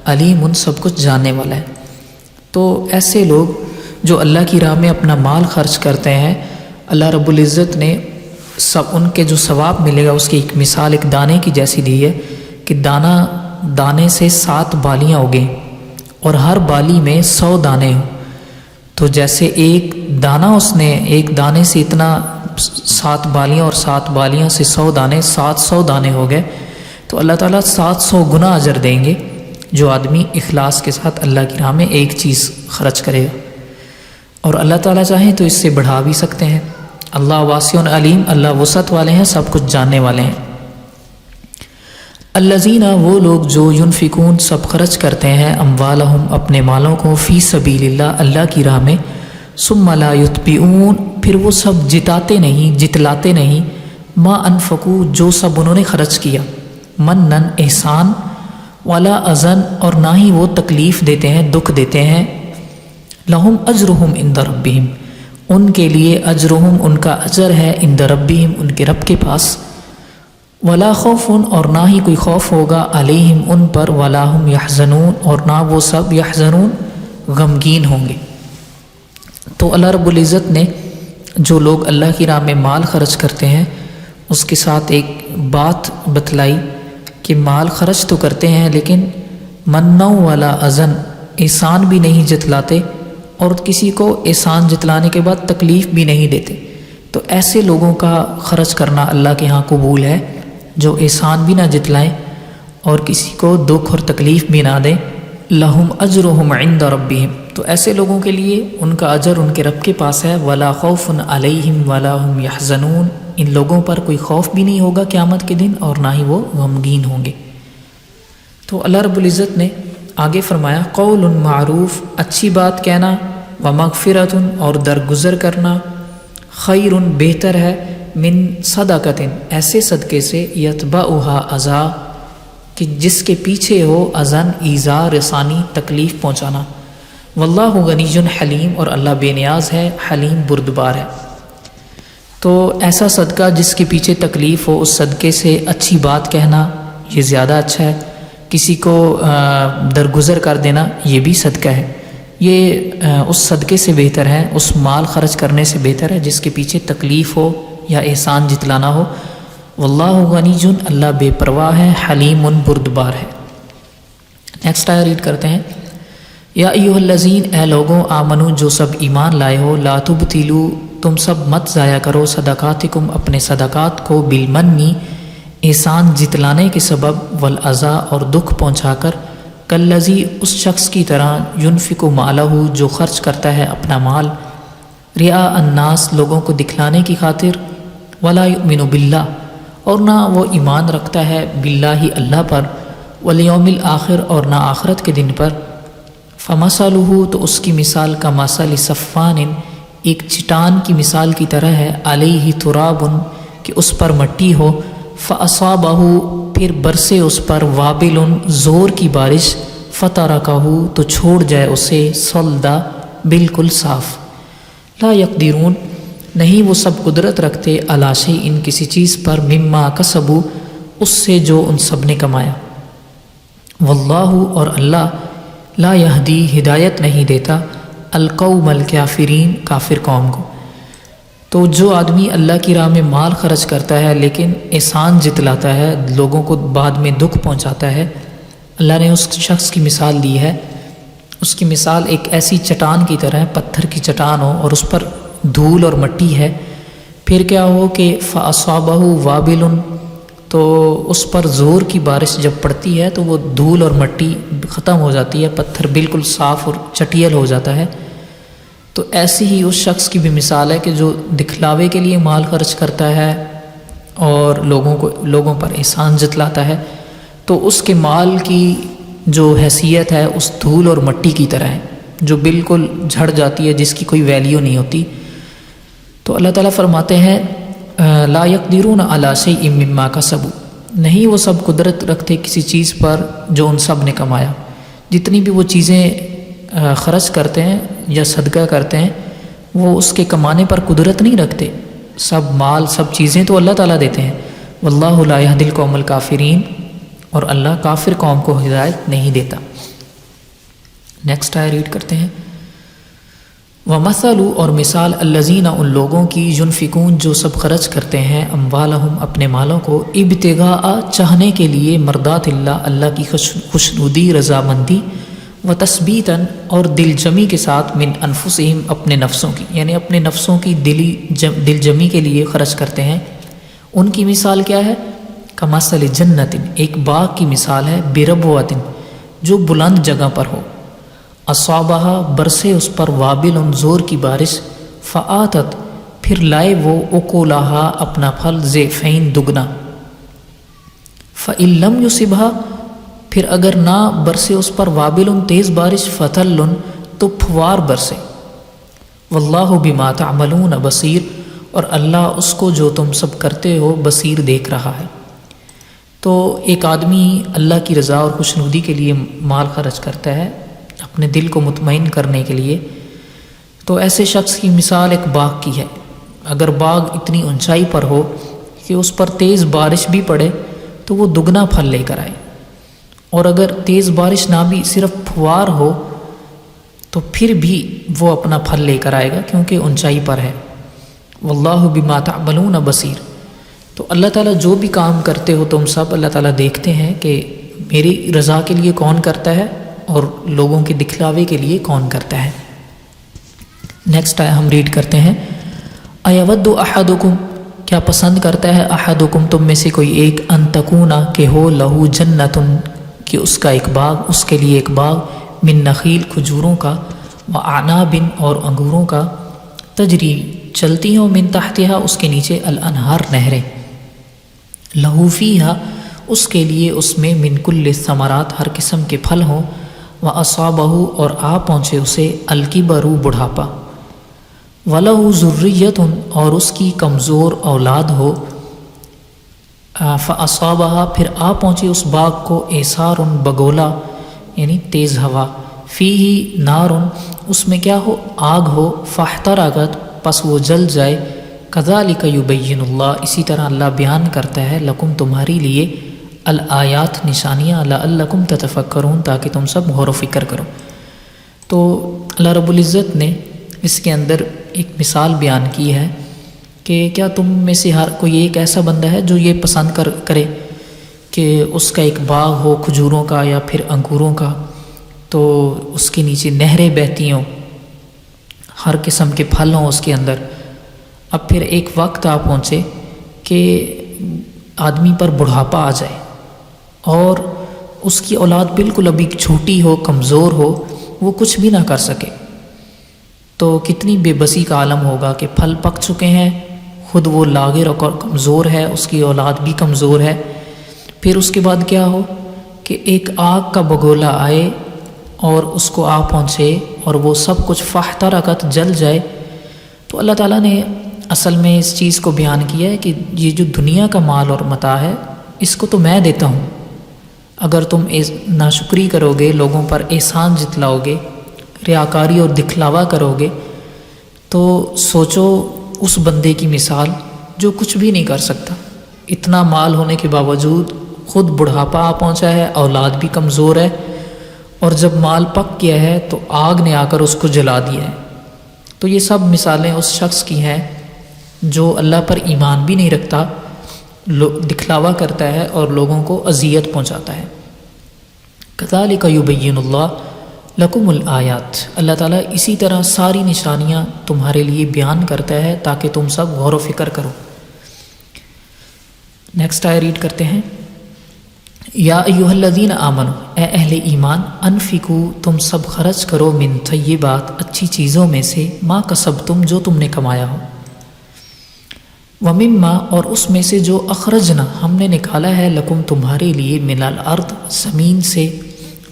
علیم سب کچھ جاننے والا ہے۔ تو ایسے لوگ جو اللہ کی راہ میں اپنا مال خرچ کرتے ہیں، اللہ رب العزت نے ان کے جو ثواب ملے گا اس کی ایک مثال ایک دانے کی جیسی دی ہے کہ دانے سے 7 بالیاں اگیں اور ہر بالی میں 100 دانے ہوں، تو جیسے ایک دانہ اس نے ایک دانے سے اتنا 7 بالیاں اور 7 بالیاں سے 100 دانے 700 دانے ہو گئے، تو اللہ تعالیٰ 700 گنا اجر دیں گے جو آدمی اخلاص کے ساتھ اللہ کی راہ میں ایک چیز خرچ کرے گا، اور اللہ تعالیٰ چاہیں تو اس سے بڑھا بھی سکتے ہیں۔ اللہ واسع علیم، اللہ وسعت والے ہیں، سب کچھ جاننے والے ہیں۔ الذین وہ لوگ جو ینفقون سب خرچ کرتے ہیں، اموالہم اپنے مالوں کو، فی سبیل اللہ اللہ کی راہ میں، ثم لا یتبعون پھر وہ سب جتلاتے نہیں، ما انفقوا جو سب انہوں نے خرچ کیا، منن احسان، ولا اذن اور نہ ہی وہ تکلیف دیتے ہیں، دکھ دیتے ہیں، لہم اجرہم عند ربہم ان کے لیے اجرہم ان کا اجر ہے، عند ربہم ان کے رب کے پاس، ولا خوف اور نہ ہی کوئی خوف ہوگا، علیہم ان پر، ولا ہم یحزنون اور نہ وہ سب یحزنون غمگین ہوں گے۔ تو اللہ رب العزت نے جو لوگ اللہ کی راہ میں مال خرچ کرتے ہیں اس کے ساتھ ایک بات بتلائی کہ مال خرچ تو کرتے ہیں لیکن منع ولا اذن احسان بھی نہیں جتلاتے اور کسی کو احسان جتلانے کے بعد تکلیف بھی نہیں دیتے، تو ایسے لوگوں کا خرچ کرنا اللہ کے ہاں قبول ہے جو احسان بھی نہ جتلائیں اور کسی کو دکھ اور تکلیف بھی نہ دیں، لہم اجرہم عند ربہم تو ایسے لوگوں کے لیے ان کا اجر ان کے رب کے پاس ہے، ولا خوف علیہم ولا ہم یحزنون ان لوگوں پر کوئی خوف بھی نہیں ہوگا قیامت کے دن اور نہ ہی وہ غمگین ہوں گے۔ تو اللہ رب العزت نے آگے فرمایا قول معروف اچھی بات کہنا، ومغفرۃ اور درگزر کرنا، خیر بہتر ہے، من صدقۃ ایسے صدقے سے، یتبعھا اذی کہ جس کے پیچھے ہو اذن، ایذا، رسانی، تکلیف پہنچانا۔ واللہ غنی حلیم، اور اللہ بے نیاز ہے، حلیم بردبار ہے۔ تو ایسا صدقہ جس کے پیچھے تکلیف ہو، اس صدقے سے اچھی بات کہنا یہ زیادہ اچھا ہے۔ کسی کو درگزر کر دینا یہ بھی صدقہ ہے، یہ اس صدقے سے بہتر ہے، اس مال خرچ کرنے سے بہتر ہے جس کے پیچھے تکلیف ہو یا احسان جتلانا ہو۔ واللہ غنی، اللہ بے پرواہ ہے، حلیم بردبار ہے۔ نیکسٹ آیت ریڈ کرتے ہیں۔ یا ایھا الذین، اے لوگوں، آمنو، جو سب ایمان لائے ہو، لا تبطلوا، تم سب مت ضائع کرو، صدقاتکم، اپنے صدقات کو، بالمنی، احسان جتلانے کے سبب، والاذی، اور دکھ پہنچا کر، کالذی، اس شخص کی طرح، ینفق مالہ، جو خرچ کرتا ہے اپنا مال، رئاء الناس، لوگوں کو دکھلانے کی خاطر، ولا یؤمن باللہ، اور نہ وہ ایمان رکھتا ہے باللہ، اللہ پر، والیوم الآخر، اور نہ آخرت کے دن پر، فمثلہ، تو اس کی مثال کمثل صفوان، ایک چٹان کی مثال کی طرح ہے، علیہ تراب، کہ اس پر مٹی ہو، فاصابہ، پھر برسے اس پر، وابل، زور کی بارش، فترکہ، تو چھوڑ جائے اسے، صلدا، بالکل صاف، لا یقدرون، نہیں وہ سب قدرت رکھتے، علی شیء، کسی چیز پر، مما کسبوا، اس سے جو ان سب نے کمایا، واللہ، اور اللہ، لا یہدی، ہدایت نہیں دیتا، القوم الکافرین، کافر قوم کو۔ تو جو آدمی اللہ کی راہ میں مال خرچ کرتا ہے لیکن احسان جتلاتا ہے، لوگوں کو بعد میں دکھ پہنچاتا ہے، اللہ نے اس شخص کی مثال دی ہے، اس کی مثال ایک ایسی چٹان کی طرح ہے، پتھر کی چٹان ہو اور اس پر دھول اور مٹی ہے، پھر کیا ہو کہ فاصابہ وابل، تو اس پر زور کی بارش جب پڑتی ہے تو وہ دھول اور مٹی ختم ہو جاتی ہے، پتھر بالکل صاف اور چٹیل ہو جاتا ہے۔ تو ایسی ہی اس شخص کی بھی مثال ہے کہ جو دکھلاوے کے لیے مال خرچ کرتا ہے اور لوگوں پر احسان جتلاتا ہے، تو اس کے مال کی جو حیثیت ہے اس دھول اور مٹی کی طرح ہے، جو بالکل جھڑ جاتی ہے، جس کی کوئی ویلیو نہیں ہوتی۔ تو اللہ تعالیٰ فرماتے ہیں لا یقدرون علی شیء مما کسبوا، نہیں وہ سب قدرت رکھتے کسی چیز پر جو ان سب نے کمایا۔ جتنی بھی وہ چیزیں خرچ کرتے ہیں یا صدقہ کرتے ہیں، وہ اس کے کمانے پر قدرت نہیں رکھتے، سب مال، سب چیزیں تو اللہ تعالیٰ دیتے ہیں۔ واللہ لا یہدی القوم الکافرین، اور اللہ کافر قوم کو ہدایت نہیں دیتا۔ نیکسٹ آیت ریڈ کرتے ہیں۔ وَمَثَلُ، اور مثال، الذین، ان لوگوں کی، ينفقون، جو سب خرچ کرتے ہیں، اموالہم، اپنے مالوں کو، ابتغاء، چاہنے کے لیے، مرضات اللہ، اللہ کی خوشنودی، رضامندی، وتثبیتا، اور دل جمی کے ساتھ، من انفسہم، اپنے نفسوں کی، یعنی اپنے نفسوں کی دل جمی کے لیے خرچ کرتے ہیں۔ ان کی مثال کیا ہے؟ کمثل جنت، ایک باغ کی مثال ہے، بربوۃ، جو بلند جگہ پر ہو، اصابہ، برسے اس پر، وابل، زور کی بارش، فآتت، پھر لائے وہ، اکلہا، اپنا پھل، ضعفین، دگنا، فإن لم یصبھا، پھر اگر نہ برسے اس پر، وابل، تیز بارش، فتل، تو پھوار برسے، واللہ بما تعملون بصیر، اور اللہ اس کو جو تم سب کرتے ہو بصیر، دیکھ رہا ہے۔ تو ایک آدمی اللہ کی رضا اور خوشنودی کے لیے مال خرچ کرتا ہے، اپنے دل کو مطمئن کرنے کے لیے، تو ایسے شخص کی مثال ایک باغ کی ہے۔ اگر باغ اتنی اونچائی پر ہو کہ اس پر تیز بارش بھی پڑے تو وہ دگنا پھل لے کر آئے، اور اگر تیز بارش نہ بھی، صرف پھوار ہو، تو پھر بھی وہ اپنا پھل لے کر آئے گا، کیونکہ اونچائی پر ہے۔ واللہ بما تعملون بصیر، تو اللہ تعالیٰ جو بھی کام کرتے ہو تم سب، اللہ تعالیٰ دیکھتے ہیں کہ میری رضا کے لیے کون کرتا ہے اور لوگوں کے دکھلاوے کے لیے کون کرتا ہے۔ نیکسٹ ہم ریڈ کرتے ہیں۔ ایود احدکم، کیا پسند کرتا ہے، احدکم، تم میں سے کوئی ایک، ان تکونا، کہ ہو، لہو جنت، کہ اس کا ایک باغ، اس کے لیے ایک باغ، من نخیل، کھجوروں کا، واعناب، اور انگوروں کا، تجری، چلتی ہوں، من تحتہا، اس کے نیچے، الانہار، نہریں، لہو فیہا، اس کے لیے اس میں، من کل الثمرات، ہر قسم کے پھل ہوں، واصابہ، اور آ پہنچے اسے، الکبر، بڑھاپا، ولہ ذریۃ، اور اس کی کمزور اولاد ہو، فَأَصَابَهَا پھر آ پہنچے اس باغ کو اعصار بگولا یعنی تیز ہوا، فیہ نار اس میں کیا ہو آگ ہو، فاحترقت پس وہ جل جائے، کذالک یبین اللہ اسی طرح اللہ بیان کرتا ہے لکم تمہاری لیے الآیات نشانیاں، لعلکم تتفکرون تاکہ تم سب غور و فکر کرو۔ تو اللہ رب العزت نے اس کے اندر ایک مثال بیان کی ہے کہ کیا تم میں سے ہر کوئی ایک ایسا بندہ ہے جو یہ پسند کرے کہ اس کا ایک باغ ہو کھجوروں کا یا پھر انگوروں کا، تو اس کے نیچے نہریں بہتی ہوں، ہر قسم کے پھل ہوں اس کے اندر۔ اب پھر ایک وقت آ پہنچے کہ آدمی پر بڑھاپا آ جائے اور اس کی اولاد بالکل ابھی چھوٹی ہو، کمزور ہو، وہ کچھ بھی نہ کر سکے، تو کتنی بے بسی کا عالم ہوگا کہ پھل پک چکے ہیں، خود وہ لاغر اور کمزور ہے، اس کی اولاد بھی کمزور ہے، پھر اس کے بعد کیا ہو کہ ایک آگ کا بگولا آئے اور اس کو آ پہنچے اور وہ سب کچھ فاحترقت جل جائے۔ تو اللہ تعالیٰ نے اصل میں اس چیز کو بیان کیا ہے کہ یہ جو دنیا کا مال اور متاع ہے اس کو تو میں دیتا ہوں، اگر تم ناشکری کرو گے، لوگوں پر احسان جتلاؤ گے، ریاکاری اور دکھلاوا کرو گے، تو سوچو اس بندے کی مثال جو کچھ بھی نہیں کر سکتا، اتنا مال ہونے کے باوجود خود بڑھاپا آ پہنچا ہے، اولاد بھی کمزور ہے، اور جب مال پک گیا ہے تو آگ نے آ کر اس کو جلا دیا ہے۔ تو یہ سب مثالیں اس شخص کی ہیں جو اللہ پر ایمان بھی نہیں رکھتا، دکھلاوا کرتا ہے اور لوگوں کو اذیت پہنچاتا ہے۔ کذالک یبین اللہ لکم الآیات، اللہ تعالیٰ اسی طرح ساری نشانیاں تمہارے لیے بیان کرتا ہے تاکہ تم سب غور و فکر کرو۔ نیکسٹ آیت ریڈ کرتے ہیں۔ یا ایھا الذین آمنوا، اے اہل ایمان، انفقوا تم سب خرچ کرو، من طیبات اچھی چیزوں میں سے، ما کسبتم جو تم نے کمایا ہو، ومما اور اس میں سے جو اخرجنا ہم نے نکالا ہے، لکم تمہارے لیے، من الارض زمین سے،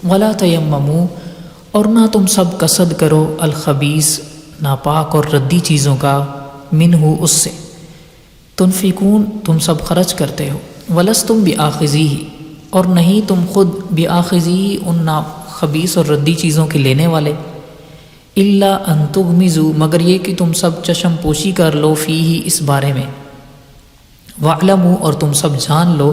ولا تیمموا اور نہ تم سب قصد کرو، الخبیث ناپاک اور ردی چیزوں کا، منہ اس سے، تنفقون تم سب خرچ کرتے ہو، ولستم بآخذیہ اور نہیں تم خود بآخذی ان خبیث اور ردی چیزوں کے لینے والے، الا ان تغمزوا مگر یہ کہ تم سب چشم پوشی کر لو، فیہ اس بارے میں، واعلموا اور تم سب جان لو،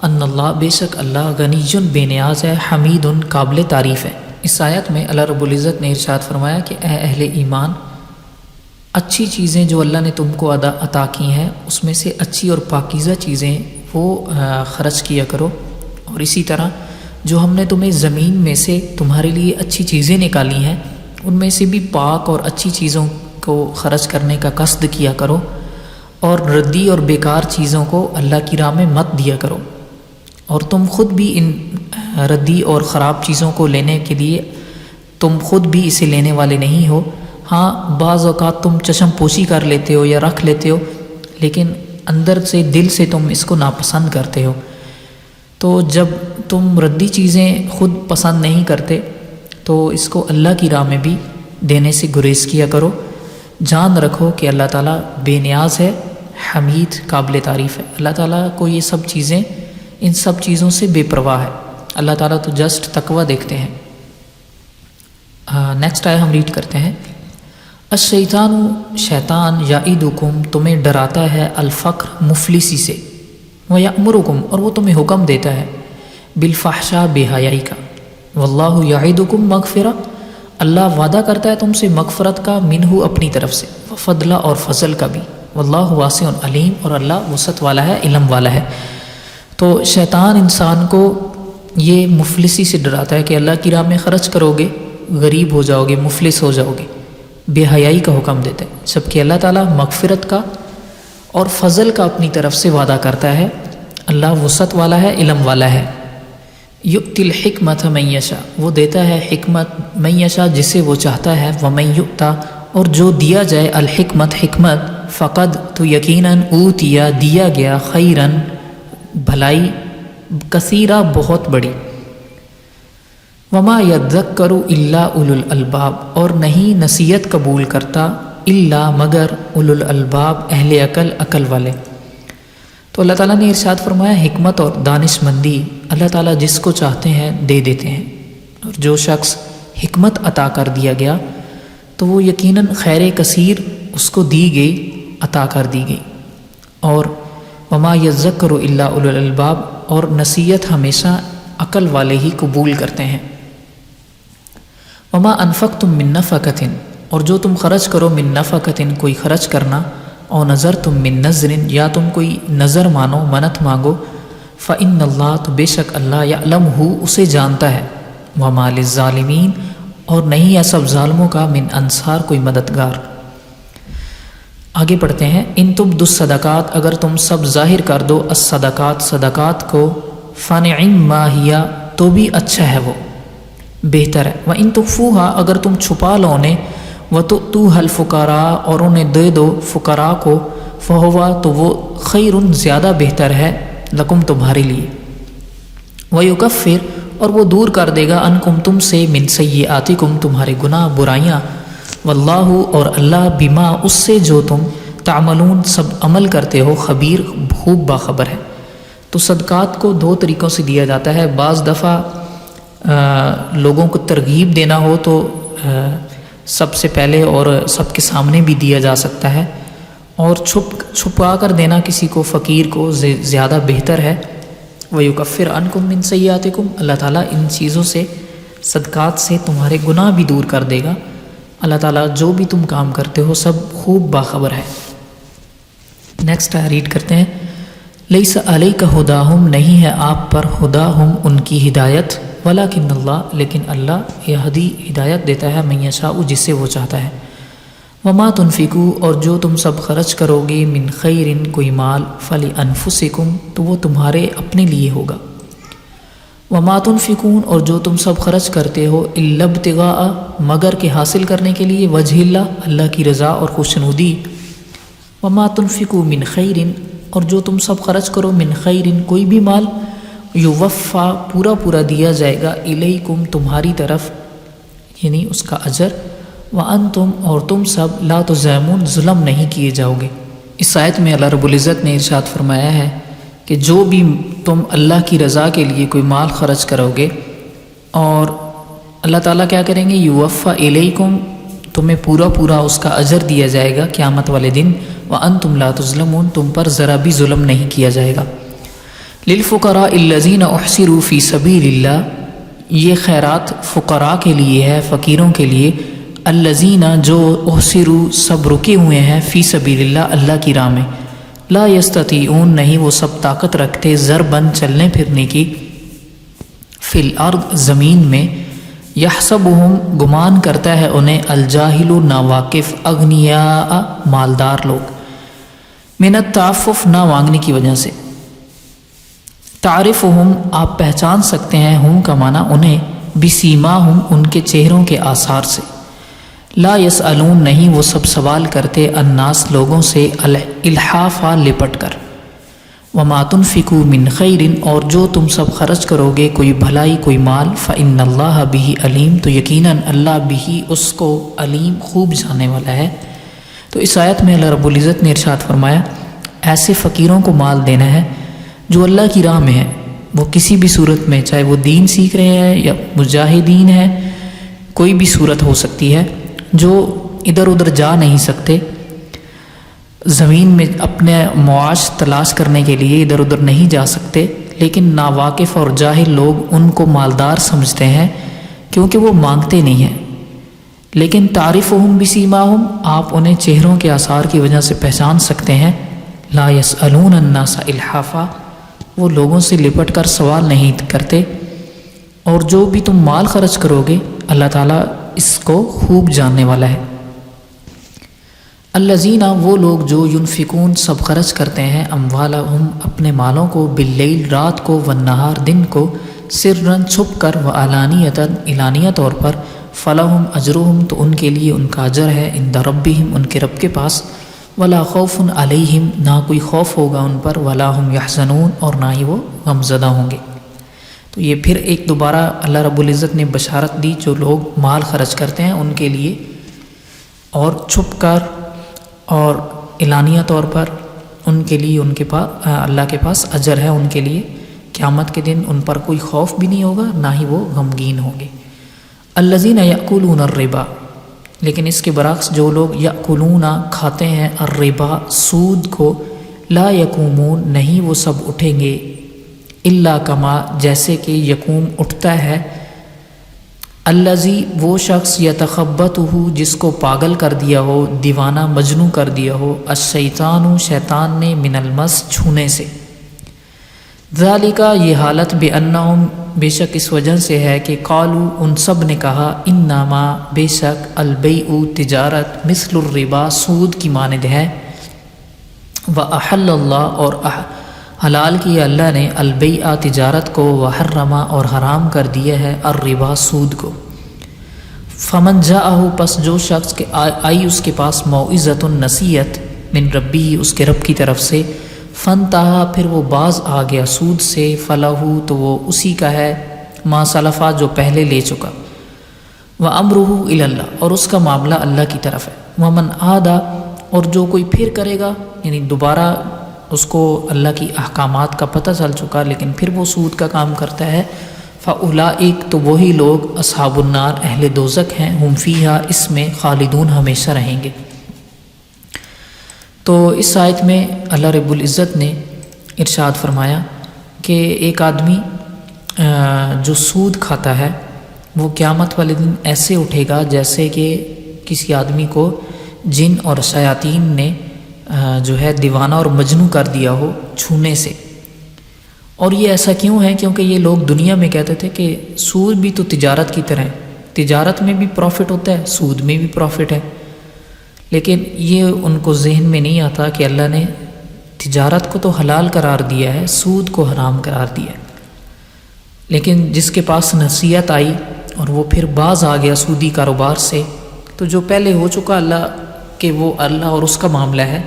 ان اللہ بے شک اللہ غنی بے نیاز ہے، حمید قابل تعریف ہے۔ اس آیت میں اللہ رب العزت نے ارشاد فرمایا کہ اے اہل ایمان، اچھی چیزیں جو اللہ نے تم کو عطا کی ہیں اس میں سے اچھی اور پاکیزہ چیزیں وہ خرچ کیا کرو، اور اسی طرح جو ہم نے تمہیں زمین میں سے تمہارے لیے اچھی چیزیں نکالی ہیں ان میں سے بھی پاک اور اچھی چیزوں کو خرچ کرنے کا قصد کیا کرو، اور ردی اور بیکار چیزوں کو اللہ کی راہ میں مت دیا کرو، اور تم خود بھی ان ردی اور خراب چیزوں کو لینے کے لیے تم خود بھی اسے لینے والے نہیں ہو، ہاں بعض اوقات تم چشم پوشی کر لیتے ہو یا رکھ لیتے ہو، لیکن اندر سے دل سے تم اس کو ناپسند کرتے ہو۔ تو جب تم ردی چیزیں خود پسند نہیں کرتے تو اس کو اللہ کی راہ میں بھی دینے سے گریز کیا کرو، جان رکھو کہ اللہ تعالیٰ بے نیاز ہے، حمید قابل تعریف ہے۔ اللہ تعالیٰ کو یہ سب چیزیں ان سب چیزوں سے بے پرواہ ہے، اللہ تعالیٰ تو جسٹ تقوی دیکھتے ہیں۔ نیکسٹ آئے ہم ریڈ کرتے ہیں۔ الشیطان شیطان یعدکم تمہیں ڈراتا ہے، الفقر مفلسی سے، ویأمرکم اور وہ تمہیں حکم دیتا ہے، بالفحشاء بے حیائی کا، واللہ یعدکم مغفرہ اللہ وعدہ کرتا ہے تم سے مغفرت کا، منہ اپنی طرف سے، وفضل اور فضل کا بھی، واللہ واسع علیم اور اللہ وسعت والا ہے، علم والا ہے۔ تو شیطان انسان کو یہ مفلسی سے ڈراتا ہے کہ اللہ کی راہ میں خرچ کرو گے غریب ہو جاؤ گے، مفلس ہو جاؤ گے، بے حیائی کا حکم دیتا ہے، جبکہ اللہ تعالیٰ مغفرت کا اور فضل کا اپنی طرف سے وعدہ کرتا ہے، اللہ وسعت والا ہے، علم والا ہے۔ یؤتی الحکمت من یشاء وہ دیتا ہے حکمت، من یشاء جسے وہ چاہتا ہے، ومن یؤتا اور جو دیا جائے الحکمت حکمت، فقد تو یقیناً اوتیا دیا گیا، خیراً بھلائی، کثیرہ بہت بڑی، وما یذکر الا اولو الالباب اور نہیں نصیحت قبول کرتا الا مگر اولو الالباب اہل عقل، عقل والے۔ تو اللہ تعالیٰ نے ارشاد فرمایا حکمت اور دانش مندی اللہ تعالیٰ جس کو چاہتے ہیں دے دیتے ہیں، اور جو شخص حکمت عطا کر دیا گیا تو وہ یقیناً خیر کثیر اس کو دی گئی، عطا کر دی گئی۔ اور وما یذکر الا اولو الالباب، اور نصیحت ہمیشہ عقل والے ہی قبول کرتے ہیں۔ وما انفقتم من نفقۃ، اور جو تم خرچ کرو من نفقۃ کوئی خرچ کرنا، او نظر تم من نظر، یا تم کوئی نظر مانو منت مانگو، فإن اللہ، تو بے شک اللہ، یعلمہ، اسے جانتا ہے، وما للظالمین، اور نہیں ہے سب ظالموں کا من انصار، کوئی مددگار۔ آگے پڑھتے ہیں، ان تبدوا الصدقات، اگر تم سب ظاہر کر دو الصدقات، صدقات کو، فنعم ما ہی، تو بھی اچھا ہے وہ، بہتر ہے، وان تخفوها، اگر تم چھپا لو انہیں، وتؤتوها الفقراء، اور انہیں دے دو فقراء کو، فہوا، تو وہ خیر، زیادہ بہتر ہے، لکم، تمہارے لیے، ویکفر، اور وہ دور کر دے گا، انکم، تم سے، من سیئاتکم، تمہارے گناہ برائیاں، واللہ، اور اللہ، بما، اس سے جو تم، تعملون، سب عمل کرتے ہو، خبیر، خوب باخبر ہے۔ تو صدقات کو دو طریقوں سے دیا جاتا ہے، بعض دفعہ لوگوں کو ترغیب دینا ہو تو سب سے پہلے اور سب کے سامنے بھی دیا جا سکتا ہے، اور چھپا کر دینا کسی کو، فقیر کو، زیادہ بہتر ہے۔ وَيُكَفِّرْ عَنْكُمْ مِنْ سَيِّئَاتِكُمْ، اللہ تعالیٰ ان چیزوں سے، صدقات سے تمہارے گناہ بھی دور کر دے گا۔ اللہ تعالیٰ جو بھی تم کام کرتے ہو سب خوب باخبر ہے۔ نیکسٹ ریڈ کرتے ہیں، لیس علیک ہداہم، نہیں ہے آپ پر، ہداہم، ان کی ہدایت، ولکن اللہ، لیکن اللہ، یہدی، ہدایت دیتا ہے، من یشاء، جسے وہ چاہتا ہے۔ وما تنفقوا، اور جو تم سب خرچ کرو گے، من خیر، کوئی مال، فلانفسکم، تو وہ تمہارے اپنے لیے ہوگا۔ وما تنفقون، اور جو تم سب خرچ کرتے ہو، الا ابتغاء، مگر کہ حاصل کرنے کے لیے، وجہ اللہ، اللہ کی رضا اور خوشنودی۔ وما تنفقوا من خیر، اور جو تم سب خرچ کرو، من خیر، کوئی بھی مال، یوفا، پورا پورا دیا جائے گا، الیکم، تمہاری طرف، یعنی اس کا اجر، وانتم، اور تم سب، لا تظلمون، ظلم نہیں کیے جاؤ گے۔ اس آیت میں اللہ رب العزت نے ارشاد فرمایا ہے کہ جو بھی تم اللہ کی رضا کے لیے کوئی مال خرچ کرو گے، اور اللہ تعالیٰ کیا کریں گے، یوفا الیکم، تمہیں پورا پورا اس کا اجر دیا جائے گا قیامت والے دن، وانتم لا تظلمون، تم پر ذرا بھی ظلم نہیں کیا جائے گا۔ للفقراء الذین احصروا فی سبیل اللہ، یہ خیرات فقراء کے لیے ہے، فقیروں کے لیے، الذین، جو احصروا، سب رکے ہوئے ہیں، فی سبیل اللہ، اللہ کی راہ میں، لا یستطیعون، نہیں وہ سب طاقت رکھتے، ضرباً، چلنے پھرنے کی، فی الارض، زمین میں، یحسبہم، گمان کرتا ہے انہیں، الجاہل، ناواقف، اغنیاء، مالدار لوگ، من التعفف، نہ مانگنے کی وجہ سے، تعرفہم، آپ پہچان سکتے ہیں، ہم کا معنی انہیں، بسیماہم، ان کے چہروں کے آثار سے، لا یسألون، نہیں وہ سب سوال کرتے، الناس، لوگوں سے، الحافا، لپٹ کر، وما تنفقوا من خیر، اور جو تم سب خرچ کرو گے کوئی بھلائی، کوئی مال، فإن اللہ بہ علیم، تو یقیناً اللہ بہ، اس کو، علیم، خوب جاننے والا ہے۔ تو اس آیت میں اللہ رب العزت نے ارشاد فرمایا ایسے فقیروں کو مال دینا ہے جو اللہ کی راہ میں ہے، وہ کسی بھی صورت میں، چاہے وہ دین سیکھ رہے ہیں یا مجاہدین ہیں، کوئی بھی صورت ہو سکتی ہے، جو ادھر ادھر جا نہیں سکتے، زمین میں اپنے معاش تلاش کرنے کے لیے ادھر ادھر نہیں جا سکتے، لیکن ناواقف اور جاہل لوگ ان کو مالدار سمجھتے ہیں کیونکہ وہ مانگتے نہیں ہیں، لیکن تعرفہم بسیماہم، آپ انہیں چہروں کے آثار کی وجہ سے پہچان سکتے ہیں، لا یسألون الناس الحافا، وہ لوگوں سے لپٹ کر سوال نہیں کرتے، اور جو بھی تم مال خرچ کرو گے اللہ تعالیٰ اس کو خوب جاننے والا ہے۔ الذین، وہ لوگ جو ینفقون، سب خرچ کرتے ہیں، اموالہم، اپنے مالوں کو، باللیل، رات کو، والنہار، دن کو، سرًا، چھپ کر، وعلانیۃً، اعلانیہ طور پر، فلہم اجرہم، تو ان کے لیے ان کا اجر ہے، عند ربہم، ان کے رب کے پاس، ولا خوف علیہم، نہ کوئی خوف ہوگا ان پر، ولا ہم یحزنون، اور نہ ہی وہ غمزدہ ہوں گے۔ تو یہ پھر ایک دوبارہ اللہ رب العزت نے بشارت دی جو لوگ مال خرچ کرتے ہیں ان کے لیے، اور چھپ کر اور اعلانیہ طور پر، ان کے لیے ان کے پاس اللہ کے پاس اجر ہے ان کے لیے، قیامت کے دن ان پر کوئی خوف بھی نہیں ہوگا، نہ ہی وہ غمگین ہوں گے۔ الذین یأکلون الربا، لیکن اس کے برعکس جو لوگ یأکلون کھاتے ہیں الربا سود کو، لا یقومون نہیں وہ سب اٹھیں گے، الا کما جیسے کہ یقوم اٹھتا ہے، الذی وہ شخص یتخبطہ جس کو پاگل کر دیا ہو، دیوانہ مجنوں کر دیا ہو، الشیطان شیطان نے، من المس چھونے سے۔ ذالک یہ حالت بانہم بے شک اس وجہ سے ہے کہ قالوا ان سب نے کہا، انما بے شک البیع تجارت مثل الربا سود کی مانند ہے، واحل اللہ اور حلال کیا اللہ نے، البیع تجارت کو، وحرم اور حرام کر دیا ہے، الربا سود کو۔ فمن جاءہ پس جو شخص کے آئی اس کے پاس موعظۃ نصیحت، من ربی اس کے رب کی طرف سے، فانتہا پھر وہ باز آ گیا سود سے، فلہ تو وہ اسی کا ہے، ما سلفا جو پہلے لے چکا، وامرہ الی اللہ اور اس کا معاملہ اللہ کی طرف ہے، ومن عاد اور جو کوئی پھر کرے گا، یعنی دوبارہ اس کو اللہ کی احکامات کا پتہ چل چکا لیکن پھر وہ سود کا کام کرتا ہے، فاولئک تو وہی لوگ اصحاب النار اہل دوزخ ہیں، ہم فیہا اس میں خالدون ہمیشہ رہیں گے۔ تو اس آیت میں اللہ رب العزت نے ارشاد فرمایا کہ ایک آدمی جو سود کھاتا ہے وہ قیامت والے دن ایسے اٹھے گا جیسے کہ کسی آدمی کو جن اور شیاطین نے جو ہے دیوانہ اور مجنوں کر دیا ہو چھونے سے۔ اور یہ ایسا کیوں ہے؟ کیونکہ یہ لوگ دنیا میں کہتے تھے کہ سود بھی تو تجارت کی طرح ہے، تجارت میں بھی پروفٹ ہوتا ہے، سود میں بھی پروفٹ ہے، لیکن یہ ان کو ذہن میں نہیں آتا کہ اللہ نے تجارت کو تو حلال قرار دیا ہے، سود کو حرام قرار دیا ہے۔ لیکن جس کے پاس نصیحت آئی اور وہ پھر باز آ گیا سودی کاروبار سے، تو جو پہلے ہو چکا اللہ کہ وہ اللہ اور اس کا معاملہ ہے،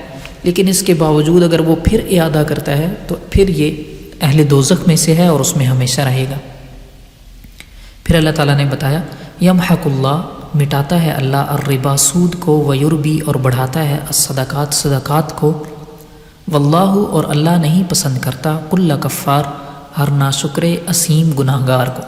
لیکن اس کے باوجود اگر وہ پھر اعادہ کرتا ہے تو پھر یہ اہل دوزخ میں سے ہے اور اس میں ہمیشہ رہے گا۔ پھر اللہ تعالیٰ نے بتایا، یمحق اللہ مٹاتا ہے اللہ الربا سود کو، ویربی اور بڑھاتا ہے الصدقات صدقات کو، واللہ اور اللہ نہیں پسند کرتا کل کفار ہر ناشکر اسیم گناہ گار کو۔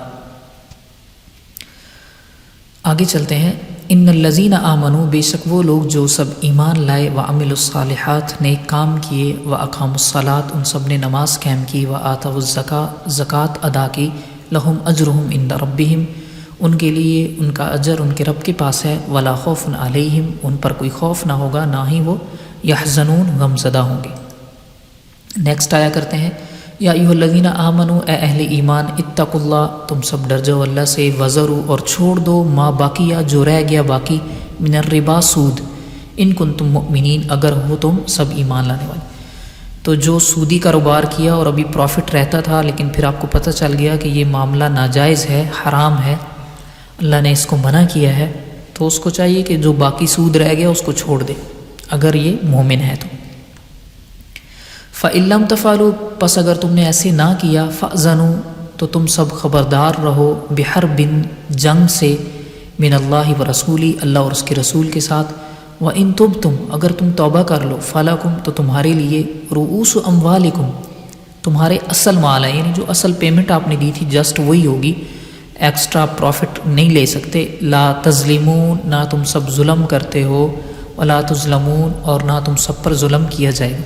آگے چلتے ہیں، ان الذین آمنوا بے شک وہ لوگ جو سب ایمان لائے، وعملوا الصالحات نیک کام کیے، واقاموا الصلاۃ ان سب نے نماز قائم کی، وآتوا الزکاۃ زکوٰۃ ادا کی، لہم اجرہم عند ربہم ان کے لیے ان کا اجر ان کے رب کے پاس ہے، ولا خوف علیہم ان پر کوئی خوف نہ ہوگا، نہ ہی وہ یحزنون غم زدہ ہوں گے۔ نیکسٹ آیا کرتے ہیں، یا ایھا الذین آمنوا اے اہل ایمان، اتقوا اللہ تم سب ڈر جاؤ اللہ سے، وذروا اور چھوڑ دو ما باقیہ جو رہ گیا باقی، من الربا سود، ان کنتم مؤمنین اگر ہو تم سب ایمان لانے والے۔ تو جو سودی کاروبار کیا اور ابھی پروفٹ رہتا تھا لیکن پھر آپ کو پتہ چل گیا کہ یہ معاملہ ناجائز ہے، حرام ہے، اللہ نے اس کو منع کیا ہے، تو اس کو چاہیے کہ جو باقی سود رہ گیا اس کو چھوڑ دے اگر یہ مومن ہے تو۔ فَإِن لَّمْ تَفْعَلُوا پس اگر تم نے ایسے نہ کیا، فَأْذَنُوا تو تم سب خبردار رہو، بِحَرْبٍ جنگ سے، من اللہ و رسولی اللہ اور اس کے رسول کے ساتھ، وَإِن تُبْتُمْ اگر تم توبہ کر لو، فَلَكُمْ تو تمہارے لیے، رؤوس اموالکم تمہارے اصل مال ہے، یعنی جو اصل پیمنٹ آپ نے دی تھی جسٹ وہی ہوگی، ایکسٹرا پروفٹ نہیں لے سکتے، لا تظلمون نہ تم سب ظلم کرتے ہو، ولا تظلمون اور نہ تم سب پر ظلم کیا جائے گا،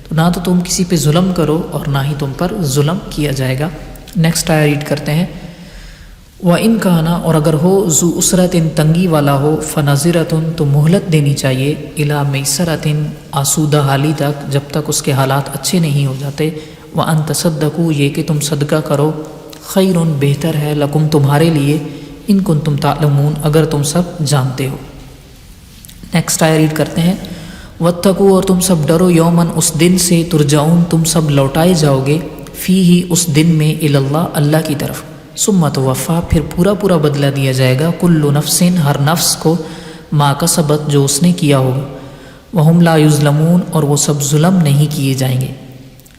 تو نہ تو تم کسی پہ ظلم کرو اور نہ ہی تم پر ظلم کیا جائے گا۔ نیکسٹ آیا ریڈ کرتے ہیں، وَإِن كَانَ اور اگر ہو ذو عسرۃ تنگی والا ہو، فَنَظِرَةٌ تو مہلت دینی چاہیے، إِلَى مَيْسَرَةٍ آسودہ حالی تک جب تک اس کے حالات اچھے نہیں ہو جاتے، وَأَن تَصَدَّقُوا یہ کہ تم صدقہ کرو، خیر بہتر ہے، لکم تمہارے لیے، ان کنتم تعلمون اگر تم سب جانتے ہو۔ نیکسٹ آیا ریڈ کرتے ہیں، واتقوا اور تم سب ڈرو، یومن اس دن سے، ترجعون تم سب لوٹائے جاؤ گے، فیہ اس دن میں، الی اللہ اللہ کی طرف، ثم توفی پھر پورا پورا بدلہ دیا جائے گا، کل نفس ہر نفس کو، ما کسبت جو اس نے کیا ہوگا، وہم لا یظلمون اور وہ سب ظلم نہیں کیے جائیں گے۔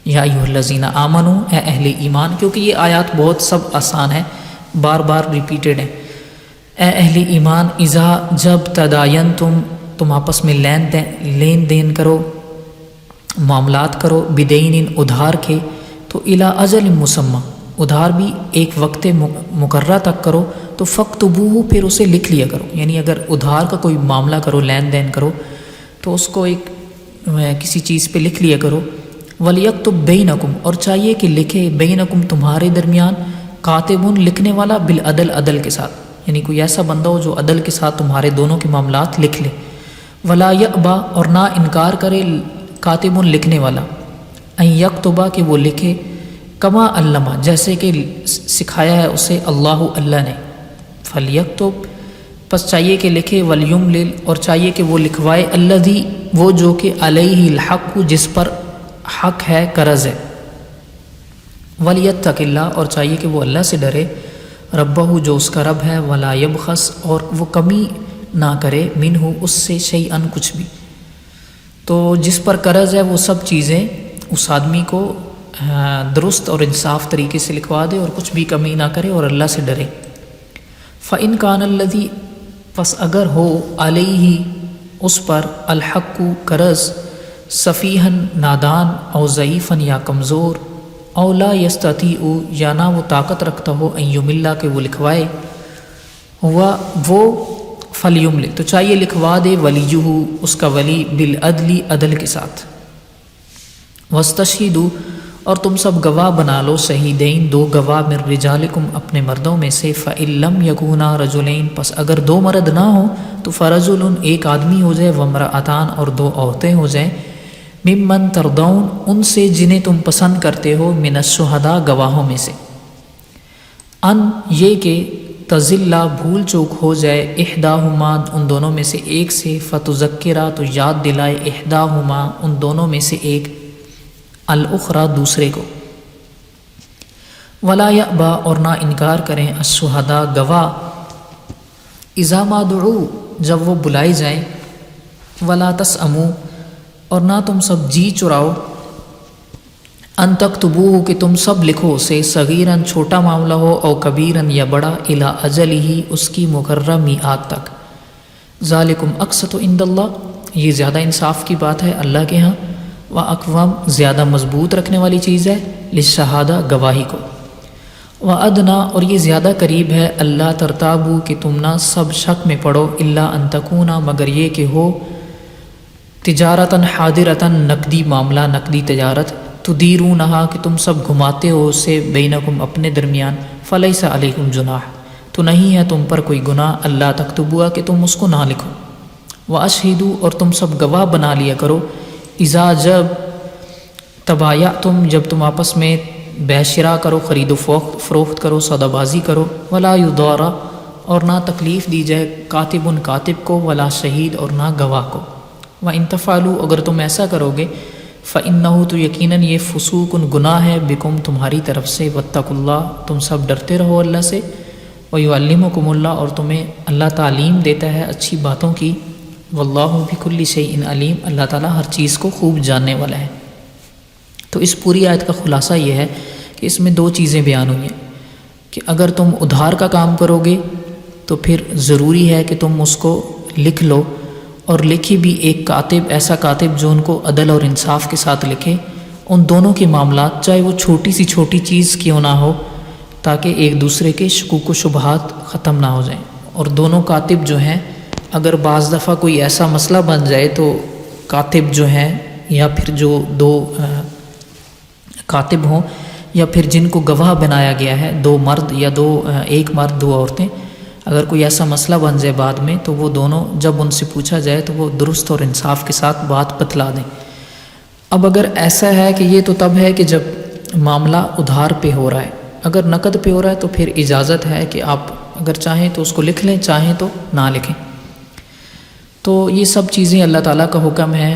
یا ایھا الذین آمنوا اے اہل ایمان، کیونکہ یہ آیات بہت سب آسان ہیں، بار بار ریپیٹڈ ہیں۔ اے اہل ایمان، اذا جب تداینتم تم آپس میں لین دین کرو، معاملات کرو بدین ادھار کے تو الی اجل مسمى ادھار بھی ایک وقت مقررہ تک کرو تو فاکتبوہ پھر اسے لکھ لیا کرو، یعنی اگر ادھار کا کوئی معاملہ کرو لین دین کرو تو اس کو ایک کسی چیز پہ لکھ لیا کرو۔ وَلْيَكْتُبْ بَيْنَكُمْ اور چاہیے کہ لکھے بینکم تمہارے درمیان کاتبٌ لکھنے والا بالعدل عدل کے ساتھ، یعنی کوئی ایسا بندہ ہو جو عدل کے ساتھ تمہارے دونوں کے معاملات لکھ لے۔ وَلَا يَأْبَى اور نہ انکار کرے کاتب لکھنے والا ان یکتبہ کہ وہ لکھے کما علمہ جیسے کہ سکھایا ہے اسے اللہ نے۔ فلیکتب پس چاہیے کہ لکھے، ولیملل اور چاہیے کہ وہ لکھوائے الذی وہ جو کہ علیہ الحق جس پر حق ہے قرض ہے، ولیتق اللہ اور چاہیے کہ وہ اللہ سے ڈرے، ربہ جو اس کا رب ہے، ولا یبخس اور وہ کمی نہ کرے منہ اس سے شیئن کچھ بھی۔ تو جس پر قرض ہے وہ سب چیزیں اس آدمی کو درست اور انصاف طریقے سے لکھوا دے اور کچھ بھی کمی نہ کرے اور اللہ سے ڈرے۔ فَإِنْ كَانَ الَّذِي پس اگر ہو علیہ اس پر الحق قرض سفیہن نادان او ضعیفن یا کمزور او لا یستطیع یا نہ وہ طاقت رکھتا ہو ان یملا کہ وہ لکھوائے وہ فلیملل تو چاہیے لکھوا دے ولیہ اس کا ولی بالعدل عدل کے ساتھ۔ واستشہدوا اور تم سب گواہ بنا لو شہیدین دو گواہ من رجالکم اپنے مردوں میں سے، فإن لم یکونا رجلین پس اگر دو مرد نہ ہوں تو فرجل ایک آدمی ہو جائے، وامرأتان اور دو عورتیں ہو جائیں، ممن ترضون ان سے جنہیں تم پسند کرتے ہو، من الشہداء گواہوں میں سے، ان یہ کہ تزلہ بھول چوک ہو جائے احداہما ان دونوں میں سے ایک سے، فتذکرہ تو یاد دلائے احداہما ان دونوں میں سے ایک الاخری دوسرے کو، ولا یأبا اور نہ انکار کریں الشہداء گواہ اذا ما دعوا جب وہ بلائے جائیں، ولا تسأموا اور نہ تم سب جی چراؤ ان تکتبوہ کہ تم سب لکھو اسے، صغیراً چھوٹا معاملہ ہو او کبیراً یا بڑا، الی اجلہ اس کی مقررہ میعاد تک، ذالکم اقسط عند اللہ یہ زیادہ انصاف کی بات ہے اللہ کے ہاں، واقوم زیادہ مضبوط رکھنے والی چیز ہے للشہادہ گواہی کو، وادنا اور یہ زیادہ قریب ہے اللہ ترتابو کہ تم نہ سب شک میں پڑو، الا ان تکونا مگر یہ کہ ہو تجارتاً حاضرتاً نقدی معاملہ نقدی تجارت، تدیرونہا کہ تم سب گھماتے ہو اسے بینکم اپنے درمیان، فلیس علیکم جناح تو نہیں ہے تم پر کوئی گناہ، اللہ تکتبوا کہ تم اس کو نہ لکھو، واشہدوا اور تم سب گواہ بنا لیا کرو، اذا جب تبایعتم جب تم آپس میں بیع شراء کرو، خرید و فروخت کرو، سودا بازی کرو، ولا یضار اور نہ تکلیف دی جائے کاتب کاتب کو، ولا شہید اور نہ گواہ کو، وَإِن تفعلوا اگر تم ایسا کرو گے، فإنہ تو یقیناً یہ فسوق گناہ ہے، بکم تمہاری طرف سے، واتقوا اللہ تم سب ڈرتے رہو اللہ سے، ویعلمکم اللہ اور تمہیں اللہ تعلیم دیتا ہے اچھی باتوں کی، واللہ بکل شیء علیم اللہ تعالیٰ ہر چیز کو خوب جاننے والا ہے۔ تو اس پوری آیت کا خلاصہ یہ ہے کہ اس میں دو چیزیں بیان ہوئی ہیں کہ اگر تم ادھار کا کام کرو گے تو پھر ضروری ہے کہ تم اس کو لکھ لو، اور لکھی بھی ایک کاتب ایسا کاتب جو ان کو عدل اور انصاف کے ساتھ لکھے ان دونوں کے معاملات، چاہے وہ چھوٹی سی چھوٹی چیز کیوں نہ ہو، تاکہ ایک دوسرے کے شکوک و شبہات ختم نہ ہو جائیں۔ اور دونوں کاتب جو ہیں اگر بعض دفعہ کوئی ایسا مسئلہ بن جائے تو کاتب جو ہیں یا پھر جو دو کاتب ہوں یا پھر جن کو گواہ بنایا گیا ہے، دو مرد یا ایک مرد دو عورتیں، اگر کوئی ایسا مسئلہ بن جائے بعد میں تو وہ دونوں جب ان سے پوچھا جائے تو وہ درست اور انصاف کے ساتھ بات بتلا دیں۔ اب اگر ایسا ہے کہ یہ تو تب ہے کہ جب معاملہ ادھار پہ ہو رہا ہے، اگر نقد پہ ہو رہا ہے تو پھر اجازت ہے کہ آپ اگر چاہیں تو اس کو لکھ لیں، چاہیں تو نہ لکھیں۔ تو یہ سب چیزیں اللہ تعالیٰ کا حکم ہے،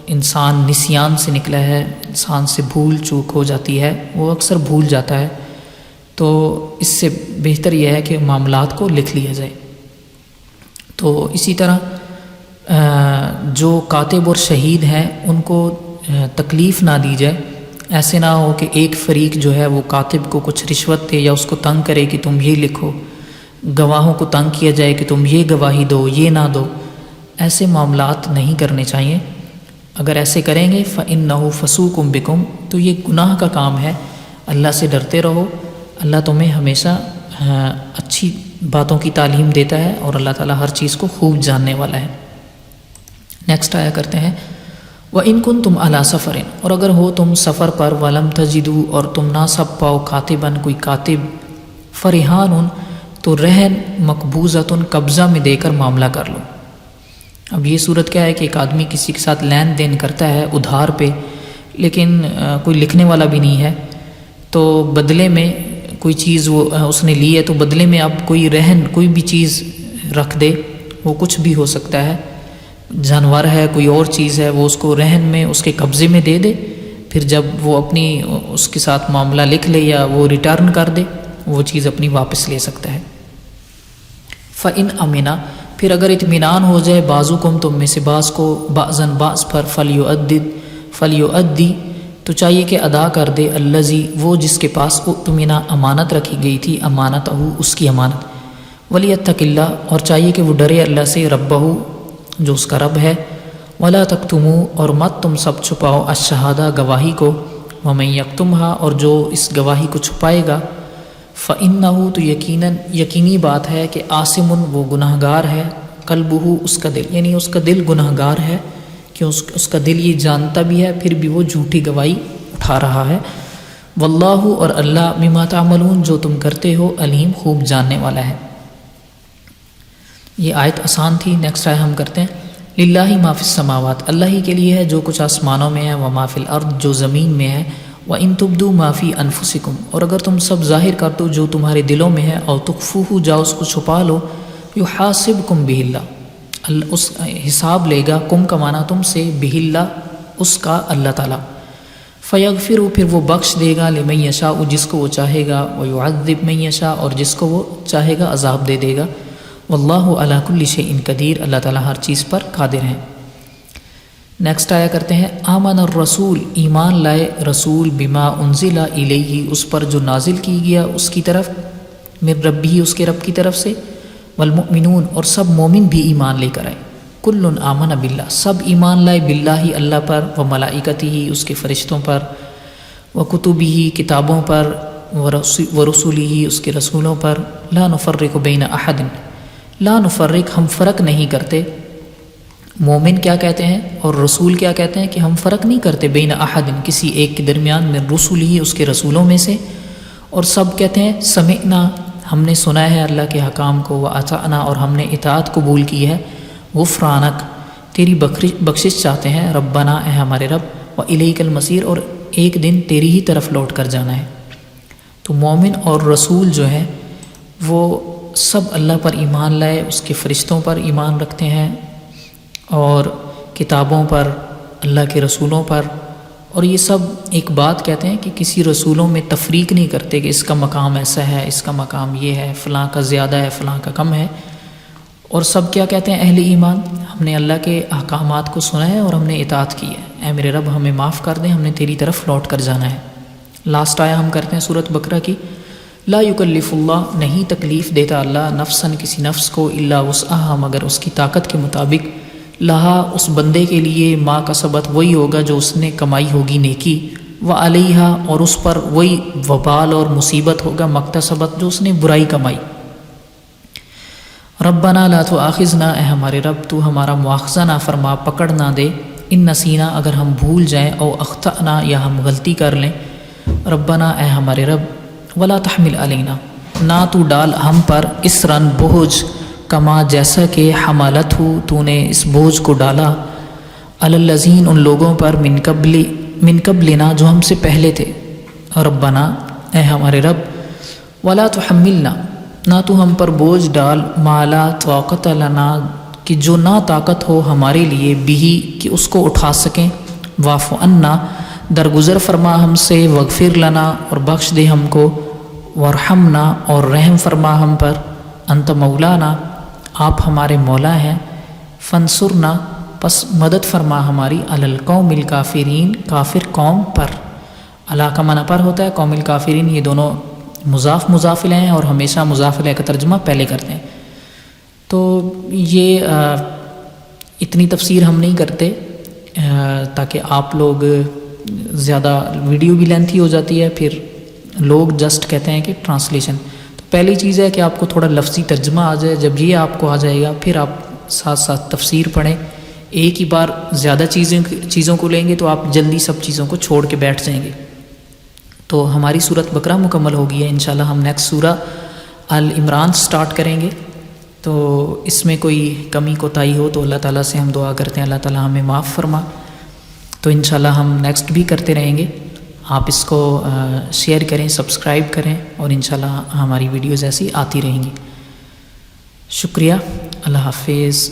انسان نسیان سے نکلا ہے، انسان سے بھول چوک ہو جاتی ہے، وہ اکثر بھول جاتا ہے، تو اس سے بہتر یہ ہے کہ معاملات کو لکھ لیا جائے۔ تو اسی طرح جو کاتب اور شہید ہیں ان کو تکلیف نہ دی جائے، ایسے نہ ہو کہ ایک فریق جو ہے وہ کاتب کو کچھ رشوت دے یا اس کو تنگ کرے کہ تم یہ لکھو، گواہوں کو تنگ کیا جائے کہ تم یہ گواہی دو، یہ نہ دو، ایسے معاملات نہیں کرنے چاہیے۔ اگر ایسے کریں گے فَإِنَّهُ فَسُوقٌ بِكُمْ، تو یہ گناہ کا کام ہے، اللہ سے ڈرتے رہو، اللہ تمہیں ہمیشہ اچھی باتوں کی تعلیم دیتا ہے اور اللہ تعالیٰ ہر چیز کو خوب جاننے والا ہے۔ نیکسٹ آیا کرتے ہیں وَإِن كُنتُمْ عَلَى سَفَرٍ، اور اگر ہو تم سفر پر وَلَمْ تَجِدُوا، اور تم نہ سب پاؤ کاتباً کوئی کاتب، فَرِحَانٌ، تو رہن مقبوضۃ، قبضہ میں دے کر معاملہ کر لو۔ اب یہ صورت کیا ہے کہ ایک آدمی کسی کے ساتھ لین دین کرتا ہے ادھار پہ، لیکن کوئی لکھنے والا بھی نہیں ہے، تو بدلے میں کوئی چیز وہ اس نے لی ہے، تو بدلے میں اب کوئی رہن کوئی بھی چیز رکھ دے، وہ کچھ بھی ہو سکتا ہے، جانور ہے، کوئی اور چیز ہے، وہ اس کو رہن میں اس کے قبضے میں دے دے، پھر جب وہ اپنی اس کے ساتھ معاملہ لکھ لے یا وہ ریٹرن کر دے، وہ چیز اپنی واپس لے سکتا ہے۔ فَإِنْ أَمِنَ، پھر اگر اطمینان ہو جائے بعضکم، تم میں سے بعض کو، بعضاً بعض پر، فَلْيُؤَدِّ، تو چاہیے کہ ادا کر دے، الذی، وہ جس کے پاس اؤتمن، امانت رکھی گئی تھی، امانتہ، اس کی امانت، وَلْيَتَّقِ اللَّهَ، اور چاہیے کہ وہ ڈرے اللہ سے، ربہ، جو اس کا رب ہے، وَلَا تَكْتُمُوا، اور مت تم سب چھپاؤ، الشہادہ، گواہی کو، وَمَن يَكْتُمْهَا، اور جو اس گواہی کو چھپائے گا، فَإِنَّهُ، تو یقینی بات ہے کہ آثم، وہ گناہ گار ہے، قلبہ، اس کا دل، یعنی اس کا دل گناہ گار ہے، کہ اس کا دل یہ جانتا بھی ہے، پھر بھی وہ جھوٹی گواہی اٹھا رہا ہے۔ واللہ، اور اللہ، بما تعملون، جو تم کرتے ہو، علیم، خوب جاننے والا ہے۔ یہ آیت آسان تھی۔ نیکسٹ آیت ہم کرتے ہیں للہ ما فی السماوات، اللہ ہی کے لیے ہے جو کچھ آسمانوں میں ہے، وما فی الارض، جو زمین میں ہے، وَإِن تُبْدُوا مَا فِي أَنفُسِكُمْ، اور اگر تم سب ظاہر کر دو جو تمہارے دلوں میں ہے، اور تُخْفُوهُ، جاؤ اس کو چھپا لو، يُحَاسِبْكُمْ بِهِ اللَّهُ، اس حساب لے گا، کم کا معنی تم سے، بِهِ اللَّهُ، اس کا اللہ تعالیٰ، فَيَغْفِرُ، پھر وہ بخش دے گا، لِمَن يَشَاءُ، جس کو وہ چاہے گا، وَيُعَذِّبْ مَن يَشَاءُ، اور جس کو وہ چاہے گا عذاب دے دے گا، وَاللَّهُ عَلَى كُلِّ شَيْءٍ قدیر، اللہ تعالیٰ ہر چیز پر قادر ہے۔ نیکسٹ آیا کرتے ہیں آمن الرسول، ایمان لائے رسول، بما انزل الیہ، اس پر جو نازل کی گیا اس کی طرف، من ربی، اس کے رب کی طرف سے، والمؤمنون، اور سب مومن بھی ایمان لے کر آئے، کل آمن باللہ، سب ایمان لائے، باللہ، اللہ پر، وملائکتہ، اس کے فرشتوں پر، وکتبہ، کتابوں پر، ورسولہ، اس کے رسولوں پر، لا نفرق بین احد، لا نفرق، ہم فرق نہیں کرتے، مومن کیا کہتے ہیں اور رسول کیا کہتے ہیں کہ ہم فرق نہیں کرتے، بین احد، کسی ایک کے درمیان، من رسول ہی، اس کے رسولوں میں سے، اور سب کہتے ہیں سمعنا، ہم نے سنا ہے اللہ کے حکام کو، واطعنا، اور ہم نے اطاعت قبول کی ہے، غفرانک، تیری بخشش چاہتے ہیں، ربنا، اے ہمارے رب، والیک المصیر، اور ایک دن تیری ہی طرف لوٹ کر جانا ہے۔ تو مومن اور رسول جو ہے وہ سب اللہ پر ایمان لائے، اس کے فرشتوں پر ایمان رکھتے ہیں، اور کتابوں پر، اللہ کے رسولوں پر، اور یہ سب ایک بات کہتے ہیں کہ کسی رسولوں میں تفریق نہیں کرتے کہ اس کا مقام ایسا ہے، اس کا مقام یہ ہے، فلاں کا زیادہ ہے، فلاں کا کم ہے، اور سب کیا کہتے ہیں اہل ایمان، ہم نے اللہ کے احکامات کو سنا ہے اور ہم نے اطاعت کی ہے، اے میرے رب ہمیں معاف کر دیں، ہم نے تیری طرف لوٹ کر جانا ہے۔ لاسٹ آیا ہم کرتے ہیں سورۃ بقرہ کی، لا یکلف اللہ، نہیں تکلیف دیتا اللہ، نفساً، کسی نفس کو، الا وسعہا، مگر اس کی طاقت کے مطابق، لہا، اس بندے کے لیے، ما کسبت، وہی ہوگا جو اس نے کمائی ہوگی نیکی، وعلیہا، اور اس پر وہی وبال اور مصیبت ہوگا، مکتسبت، جو اس نے برائی کمائی۔ ربنا لا تؤاخذنا، اے ہمارے رب تو ہمارا مواخذہ نہ فرما، پکڑ نہ دے، ان نسینا، اگر ہم بھول جائیں، او اخطأنا، یا ہم غلطی کر لیں، ربنا، اے ہمارے رب، ولا تحمل علینا، نہ تو ڈال ہم پر، اسرن، بوجھ، کما، جیسا کہ حمالت ہو، تو نے اس بوجھ کو ڈالا، علی الذین، ان لوگوں پر، من قبلنا، جو ہم سے پہلے تھے، ربنا، اے ہمارے رب، ولا تحملنا، نہ تو ہم پر بوجھ ڈال، ما لا طاقت لنا، کہ جو نہ طاقت ہو ہمارے لیے، بھی، کہ اس کو اٹھا سکیں، واعف عنا، درگزر فرما ہم سے، واغفر لنا، اور بخش دے ہم کو، وارحمنا، اور رحم فرما ہم پر، انت مولانا، آپ ہمارے مولا ہیں، فانصرنا، پس مدد فرما ہماری، علی القوم الکافرین، کافر قوم پر، اللہ کا معنی پر ہوتا ہے، قوم الکافرین، یہ دونوں مضاف مضاف الیہ ہیں، اور ہمیشہ مضاف الیہ کا ترجمہ پہلے کرتے ہیں۔ تو یہ اتنی تفسیر ہم نہیں کرتے، تاکہ آپ لوگ زیادہ ویڈیو بھی لینتھی ہو جاتی ہے، پھر لوگ جسٹ کہتے ہیں کہ ٹرانسلیشن. تو پہلی چیز ہے کہ آپ کو تھوڑا لفظی ترجمہ آ جائے. جب یہ آپ کو آ جائے گا پھر آپ ساتھ ساتھ تفسیر پڑھیں. ایک ہی بار زیادہ چیزوں کو لیں گے تو آپ جلدی سب چیزوں کو چھوڑ کے بیٹھ جائیں گے. تو ہماری سورۃ بقرہ مکمل ہو گئی ہے. انشاءاللہ ہم نیکسٹ سورہ آل عمران سٹارٹ کریں گے. تو اس میں کوئی کمی کوتاہی ہو تو اللہ تعالیٰ سے ہم دعا کرتے ہیں اللہ تعالیٰ ہمیں معاف فرما. تو انشاءاللہ ہم نیکسٹ بھی کرتے رہیں گے. آپ اس کو شیئر کریں، سبسکرائب کریں، اور انشاءاللہ ہماری ویڈیوز ایسی آتی رہیں گی. شکریہ. اللہ حافظ.